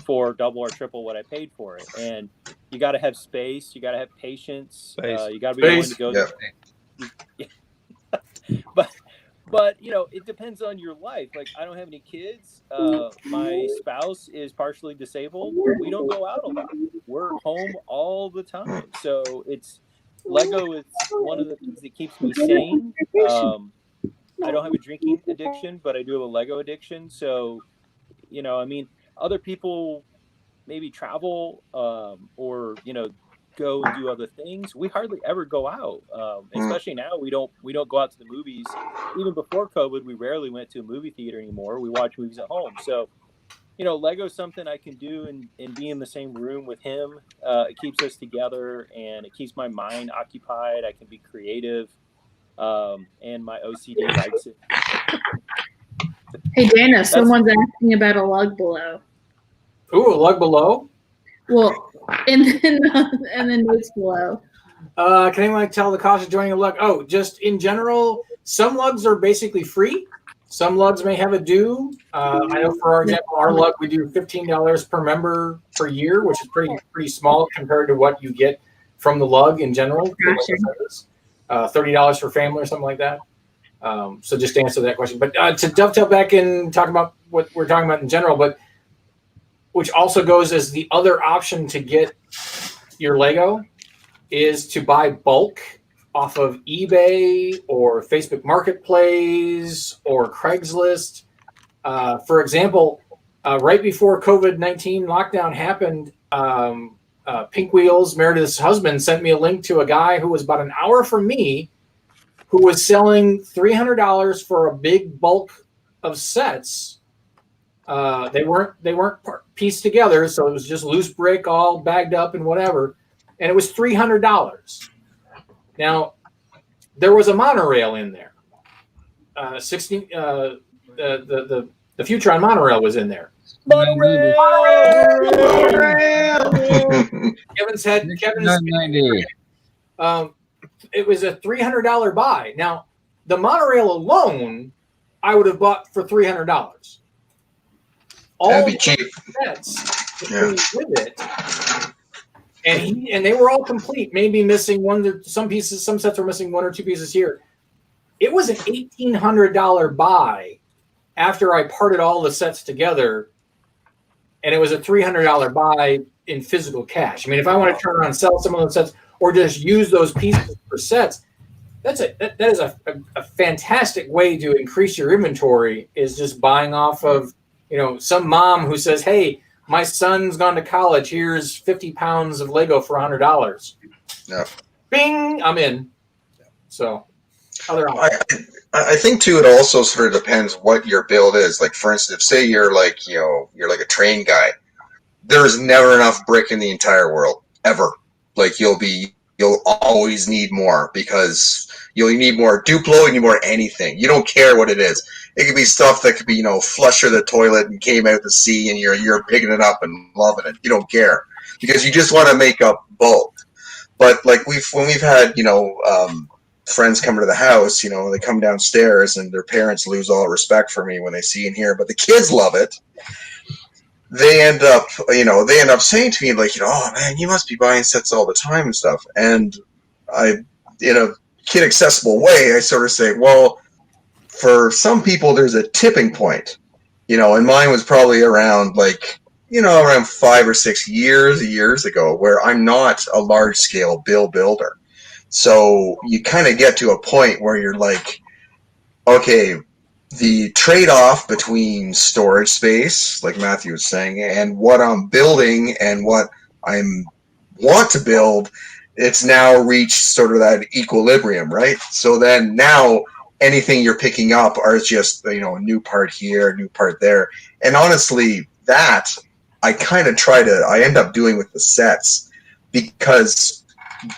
for double or triple what I paid for it. And you got to have space. You got to have patience. You got to be willing to go. Yeah. But it depends on your life. Like, I don't have any kids. My spouse is partially disabled. We don't go out a lot. We're home all the time. So Lego is one of the things that keeps me sane. I don't have a drinking addiction, but I do have a Lego addiction. So, other people maybe travel, or go and do other things. We hardly ever go out, especially now. We don't go out to the movies. Even before COVID, we rarely went to a movie theater anymore. We watch movies at home. So Lego's something I can do and be in the same room with him. It keeps us together, and it keeps my mind occupied. I can be creative, and my OCD likes it. Hey Dana, someone's asking about a lug below. Ooh, a lug below? Well, and then notes below. Can anyone tell the cost of joining a lug? Oh, just in general, some lugs are basically free. Some lugs may have a due. I know, for our example, our lug, we do $15 per member per year, which is pretty small compared to what you get from the lug in general. $30 for family or something like that. So just to answer that question. But to dovetail back and talk about what we're talking about in general, but which also goes as the other option to get your Lego is to buy bulk off of eBay or Facebook Marketplace or Craigslist. For example, right before COVID-19 lockdown happened, Pink Wheels, Meredith's husband, sent me a link to a guy who was about an hour from me who was selling $300 for a big bulk of sets. They weren't pieced together, so it was just loose brick, all bagged up and whatever, and it was $300. Now, there was a monorail in there. The future on monorail was in there. Monorail! Kevin's. It was a $300 buy. Now, the monorail alone, I would have bought for $300. That'd be cheap. Sets with it, and they were all complete. Maybe missing some pieces. Some sets were missing one or two pieces here. It was an $1,800 buy after I parted all the sets together, and it was a $300 buy in physical cash. I mean, if I want to turn around and sell some of those sets or just use those pieces for sets, that is a fantastic way to increase your inventory. Is just buying off of some mom who says, "Hey, my son's gone to college. Here's 50 pounds of Lego for $100. Yeah. Bing, I'm in. So, I think too, it also sort of depends what your build is. Like, for instance, say you're like a train guy. There's never enough brick in the entire world ever. Like, you'll always need more because you'll need more Duplo, you need more anything. You don't care what it is. It could be stuff that could be, flusher the toilet and came out the sea and you're picking it up and loving it. You don't care because you just want to make up bulk. But like when we've had, friends come to the house, they come downstairs and their parents lose all respect for me when they see and hear, but the kids love it. They end up saying to me like, oh man, you must be buying sets all the time and stuff. And I, in a kid accessible way, I sort of say, well, for some people, there's a tipping point, and mine was probably around around 5 or 6 years ago, where I'm not a large scale builder. So you kind of get to a point where you're like, okay, the trade-off between storage space, like Matthew was saying, and what I'm building and what I want to build, it's now reached sort of that equilibrium, right? So then now anything you're picking up are just, a new part here, a new part there. And honestly, that I end up doing with the sets, because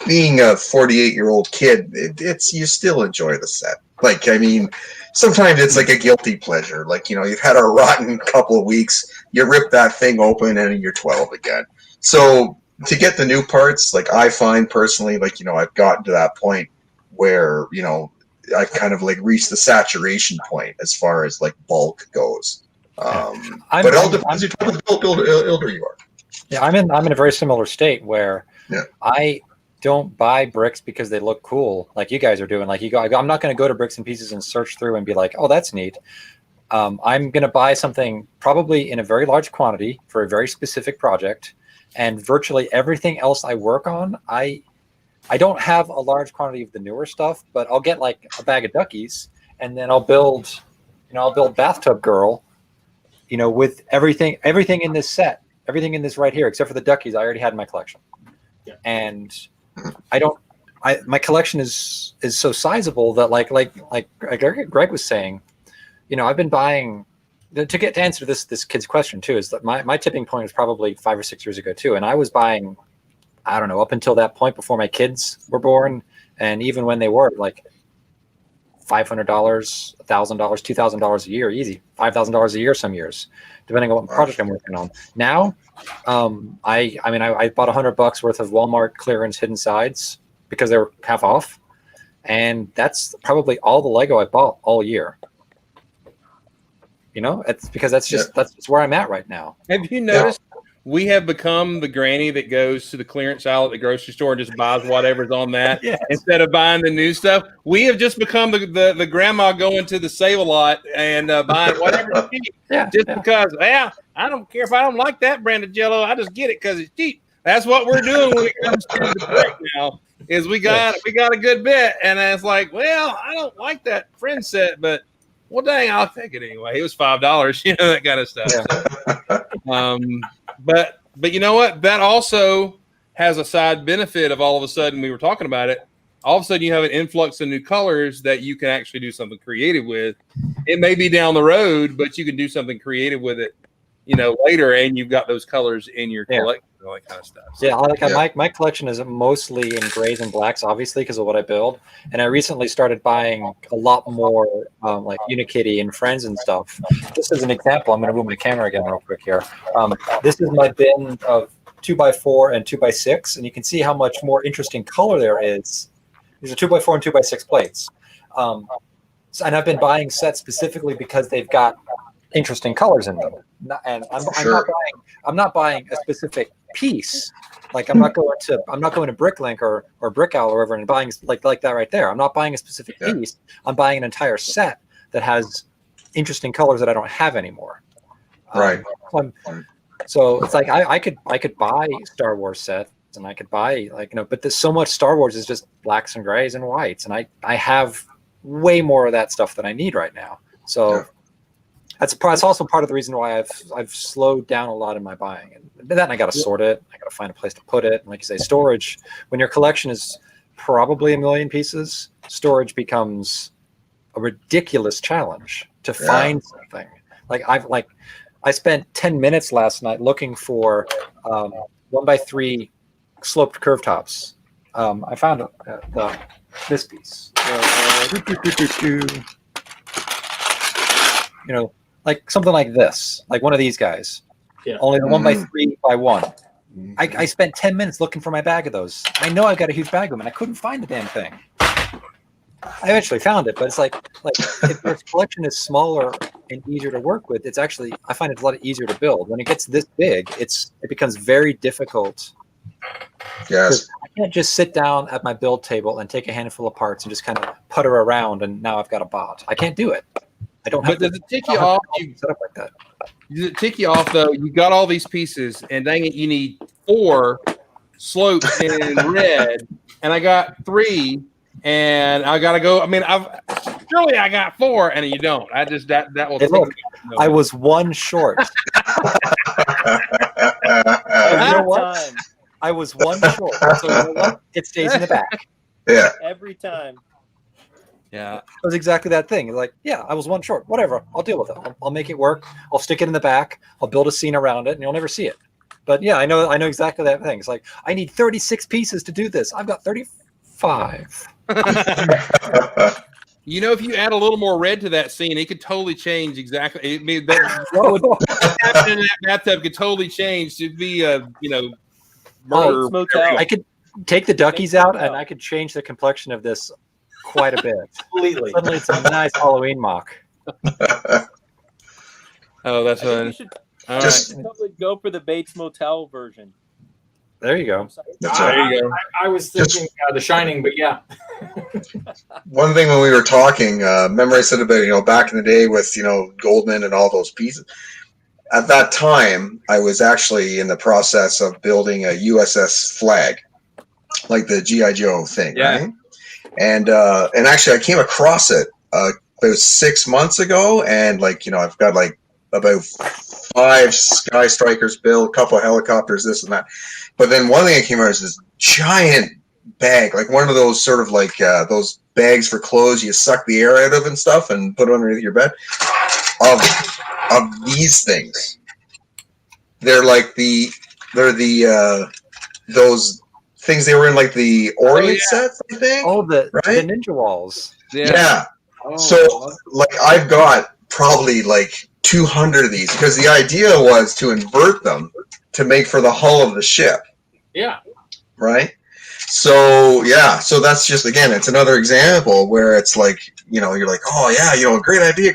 being a 48-year-old kid, you still enjoy the set. Like, I mean, sometimes it's like a guilty pleasure. Like, you've had a rotten couple of weeks, you rip that thing open and you're 12 again. So to get the new parts, like I find personally, like, you know, I've gotten to that point where, you know, I kind of like reached the saturation point as far as like bulk goes. But it all depends on the type of builder you are. Yeah, I'm in a very similar state where I don't buy bricks because they look cool, like you guys are doing. Like I'm not going to go to Bricks and Pieces and search through and be like, oh, that's neat. I'm going to buy something probably in a very large quantity for a very specific project, and virtually everything else I work on, I don't have a large quantity of the newer stuff, but I'll get like a bag of duckies, and then I'll build Bathtub Girl, you know, with everything in this set, everything in this right here, except for the duckies I already had in my collection. Yeah. And my collection is so sizable that like Greg was saying, you know, I've been buying to answer this kid's question too, is that my tipping point was probably 5 or 6 years ago too. And I was buying, I don't know, up until that point before my kids were born. And even when they were, like $500, $1,000, $2,000 a year, easy, $5,000 a year some years, depending on what project I'm working on. Now, I bought $100 worth of Walmart clearance hidden sides because they were half off, and that's probably all the Lego I bought all year. You know, it's because that's just where I'm at right now. Have you noticed we have become the granny that goes to the clearance aisle at the grocery store and just buys whatever's on that instead of buying the new stuff? We have just become the grandma going to the Save-A-Lot and buying whatever's cheap. Because, I don't care if I don't like that brand of Jell-O. I just get it because it's cheap. That's what we're doing when it comes to the brick now. Is we got a good bit, and it's like, well, I don't like that friend set, but well, dang, I'll take it anyway. It was $5, you know, that kind of stuff. So, but you know what? That also has a side benefit of all of a sudden, we were talking about it. All of a sudden, you have an influx of new colors that you can actually do something creative with. It may be down the road, but you can do something creative with it, you know, later, and you've got those colors in your collection. All that kind of stuff. So, my collection is mostly in grays and blacks, obviously, because of what I build. And I recently started buying a lot more like Unikitty and Friends and stuff. Just as an example, I'm going to move my camera again real quick here. This is my bin of 2x4 and 2x6, and you can see how much more interesting color there is. These are 2x4 and 2x6 plates. And I've been buying sets specifically because they've got interesting colors in them. And I'm not buying a specific piece. Like I'm not going to Bricklink or Brick Owl or wherever and buying like that right there. I'm not buying a specific piece. I'm buying an entire set that has interesting colors that I don't have anymore. Right. So it's like I could buy Star Wars sets and I could buy but there's so much Star Wars is just blacks and grays and whites, and I have way more of that stuff than I need right now. So. That's also part of the reason why I've slowed down a lot in my buying. And then I got to sort it. I got to find a place to put it. And like you say, storage. When your collection is probably 1 million pieces, storage becomes a ridiculous challenge to find something. I spent 10 minutes last night looking for 1x3 sloped curve tops. I found this piece. You know. Like something like this, like one of these guys. Yeah. Only the 1x3x1. I spent 10 minutes looking for my bag of those. I know I've got a huge bag of them, and I couldn't find the damn thing. I eventually found it, but it's like if your collection is smaller and easier to work with, it's actually, I find it a lot easier to build. When it gets this big, it becomes very difficult. Yes. I can't just sit down at my build table and take a handful of parts and just kind of putter around, and now I've got a bot. I can't do it. I don't have. But does it tick you off? Set up like that. Does it tick you off though? You got all these pieces, and dang it, you need 4 slopes in red, and I got 3, and I gotta go. I mean, I got 4, and you don't. I just that will. Hey, look, I was 1 short. You know what? I was 1 short. So you know what? It stays in the back. Yeah. Every time. Yeah, it was exactly that thing. Like, I was 1 short. Whatever, I'll deal with it. I'll make it work. I'll stick it in the back. I'll build a scene around it, and you'll never see it. But I know exactly that thing. It's like I need 36 pieces to do this. I've got 35. You know, if you add a little more red to that scene, it could totally change exactly. I mean, that bathtub could totally change to be murder. Motel. I could take the duckies out, and I could change the complexion of this quite a bit. Completely. Suddenly, it's a nice Halloween mock. Oh, that's I think fun. we should All Just- right. probably go for the Bates Motel version. There you go. That's There right. you go. I was thinking The Shining, but yeah. One thing when we were talking, remember I said about, back in the day with, Goldman and all those pieces. At that time, I was actually in the process of building a USS flag, like the G.I. Joe thing, Yeah. right? And actually I came across it about 6 months ago, and I've got about 5 Sky Strikers built, a couple of helicopters, this and that. But then one thing that came out is this giant bag, like one of those sort of those bags for clothes you suck the air out of and stuff and put it underneath your bed. Of these things, they're those things they were in the Orient sets, I think. Oh, the right? ninja walls. Yeah. Oh, So I've got probably 200 of these, because the idea was to invert them to make for the hull of the ship. Yeah. Right. So so that's just, again, it's another example where it's you're like, oh yeah, great idea.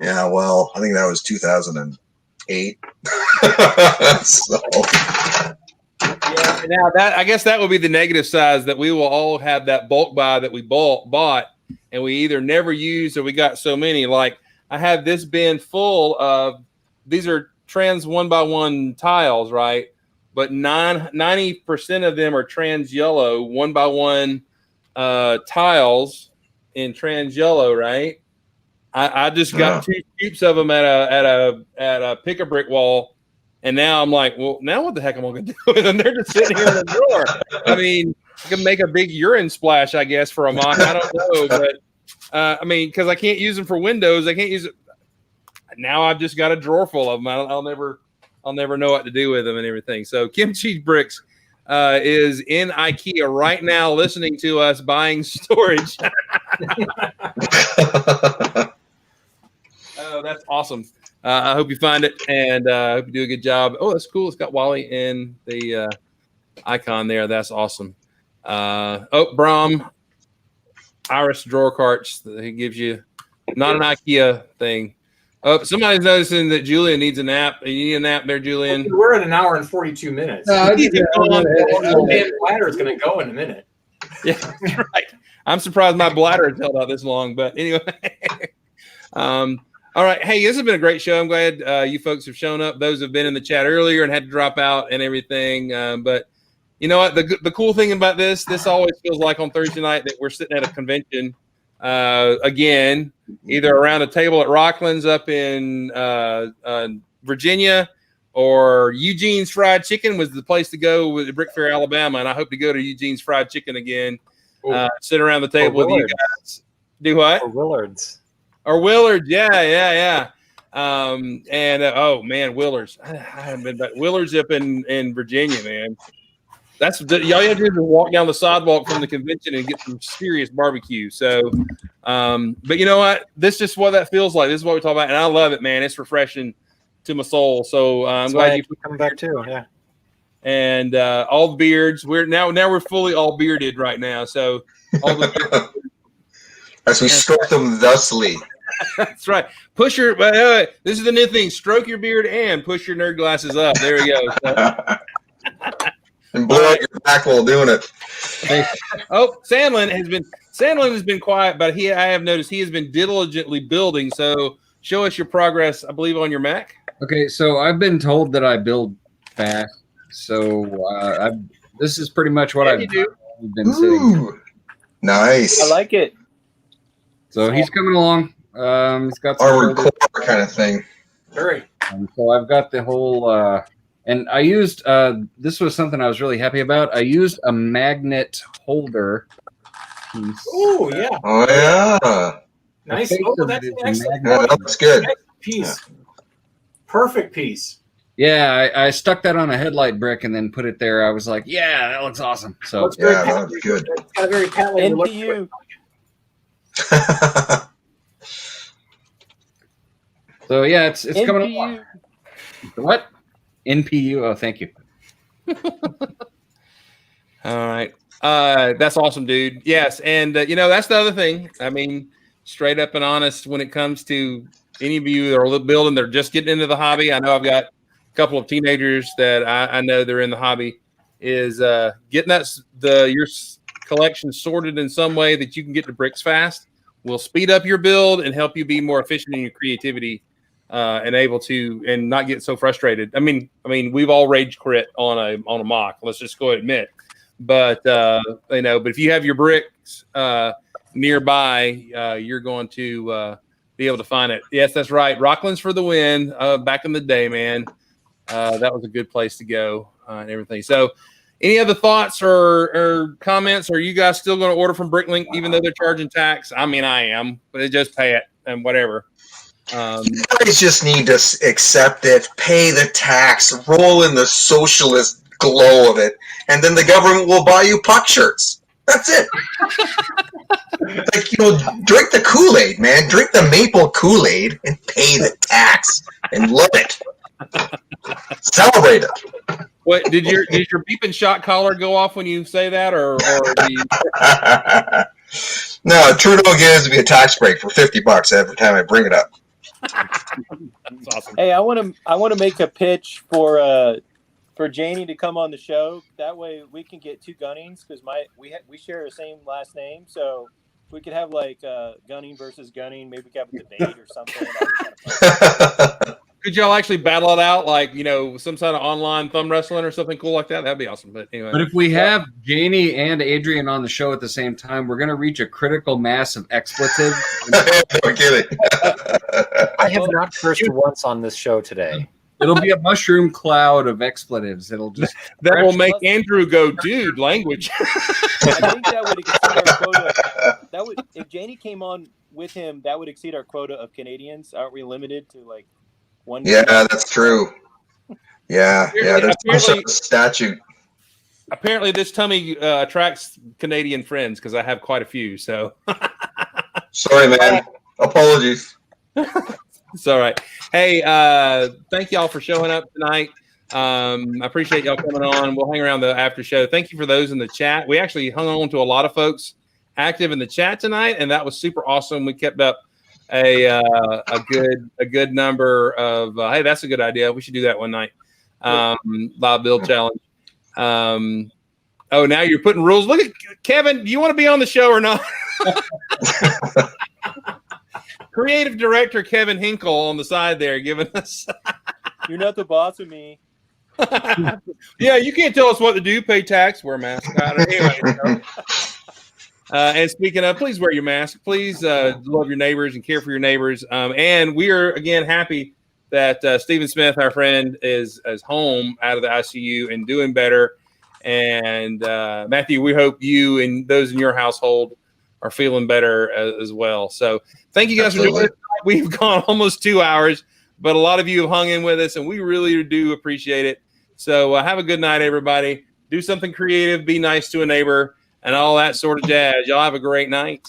Yeah, well, I think that was 2008. So. Yeah. Now I guess that would be the negative side, that we will all have that bulk buy that we bought, and we either never use or we got so many. Like I have this bin full of, these are trans 1x1 tiles, right? But 90% of them are trans yellow 1x1 tiles in trans yellow, right? I just got 2 scoops of them at a pick a brick wall, and now I'm like, well, now what the heck am I going to do with them? They're just sitting here in the drawer. I mean, I can make a big urine splash, I guess, for a mock. I don't know, but I mean, because I can't use them for windows, I can't use it. Now I've just got a drawer full of them. I'll never know what to do with them and everything. So Kimchi Bricks is in IKEA right now, listening to us, buying storage. Oh, that's awesome. I hope you find it, and I hope you do a good job. Oh, that's cool. It's got Wally in the icon there. That's awesome. Brom Iris drawer carts that he gives you. Not an IKEA thing. Oh, somebody's noticing that Julian needs a nap. You need a nap there, Julian? We're at an hour and 42 minutes. The bladder is going to go in a minute. Yeah, that's right. I'm surprised my bladder has held out this long, but anyway. All right. Hey, this has been a great show. I'm glad you folks have shown up. Those have been in the chat earlier and had to drop out and everything. But you know what? The cool thing about this always feels like on Thursday night that we're sitting at a convention again, either around a table at Rockland's up in Virginia, or Eugene's Fried Chicken was the place to go with Brick Fair, Alabama. And I hope to go to Eugene's Fried Chicken again. Sit around the table with you guys. Do what? Or Willard's. Or Willard's, yeah. Oh man, Willard's. I haven't been back. Willard's up in Virginia, man. That's all you have to do is walk down the sidewalk from the convention and get some serious barbecue. So, but you know what? This is just what that feels like. This is what we talk about, and I love it, man. It's refreshing to my soul. So I'm glad you come back too. Yeah. And all the beards. We're fully all bearded right now. So all the as we stroke them thusly. That's right. Push your. This is the new thing. Stroke your beard and push your nerd glasses up. There we go. So. And blow out your back while doing it. Sandlin has been quiet, but I have noticed he has been diligently building. So show us your progress, I believe, on your Mac. Okay, so I've been told that I build fast. So this is pretty much what I've been saying. Nice. I like it. So he's coming along. He's got some Armored core kind of thing. Hurry. So I've got the whole, and I used, this was something I was really happy about. I used a magnet holder piece. Oh, yeah. Oh, yeah. Nice. Oh, that's an excellent. Yeah, that looks good. Piece. Yeah. Perfect piece. Yeah, I stuck that on a headlight brick and then put it there. I was like, yeah, that looks awesome. So yeah, that looks good. It's got a very cat-like look to it. So yeah, it's coming along. What? NPU. Oh, thank you. All right. That's awesome, dude. Yes. And, that's the other thing. I mean, straight up and honest, when it comes to any of you that are building, they're just getting into the hobby. I know I've got a couple of teenagers that I know they're in the hobby, is getting your collection sorted in some way that you can get to bricks fast will speed up your build and help you be more efficient in your creativity and able to and not get so frustrated. I mean, we've all rage quit on a mock. Let's just go ahead and admit. But but if you have your bricks nearby, you're going to be able to find it. Yes, that's right. Rockland's for the win. Back in the day, man, that was a good place to go and everything. So, any other thoughts or comments? Are you guys still going to order from Bricklink even though they're charging tax? I mean, I am, but they just pay it and whatever. You guys just need to accept it, pay the tax, roll in the socialist glow of it, and then the government will buy you puck shirts. That's it. Drink the Kool-Aid, man. Drink the maple Kool-Aid and pay the tax and love it. Celebrate it. What did your beep and shot collar go off when you say that, or No, Trudeau gives me a tax break for $50 every time I bring it up. That's awesome. Hey, I want to make a pitch for Janie to come on the show. That way we can get two Gunnings because we share the same last name, so we could have like Gunning versus Gunning. Maybe we could have a debate or something. Could y'all actually battle it out like some sort of online thumb wrestling or something cool like that? That'd be awesome. But anyway, But if we have Janie and Adrian on the show at the same time, we're going to reach a critical mass of expletives. No kidding. I have not cursed once on this show today. It'll be a mushroom cloud of expletives. It'll just that will make Andrew go, dude, language. I think that would exceed our quota. If Janie came on with him, that would exceed our quota of Canadians. Aren't we limited to like one? Yeah, that's true. Yeah. There's some sort of statute. Apparently, this tummy attracts Canadian friends because I have quite a few. So, sorry, man. Apologies. It's all right. Hey, thank y'all for showing up tonight. I appreciate y'all coming on. We'll hang around the after show. Thank you for those in the chat. We actually hung on to a lot of folks active in the chat tonight, and that was super awesome. We kept up a good number of. Hey, that's a good idea. We should do that one night. Live build challenge. Oh, now you're putting rules. Look at Kevin. Do you want to be on the show or not? Creative director Kevin Hinkle on the side there giving us. You're not the boss of me. Yeah, you can't tell us what to do. Pay tax, wear a mask. Anyway, and speaking of, please wear your mask. Please love your neighbors and care for your neighbors. And we are again happy that Stephen Smith, our friend, is home out of the ICU and doing better. And Matthew, we hope you and those in your household are feeling better as well. So thank you guys for joining us. We've gone almost 2 hours, but a lot of you have hung in with us, and we really do appreciate it. So have a good night, everybody. Do something creative, be nice to a neighbor, and all that sort of jazz. Y'all have a great night.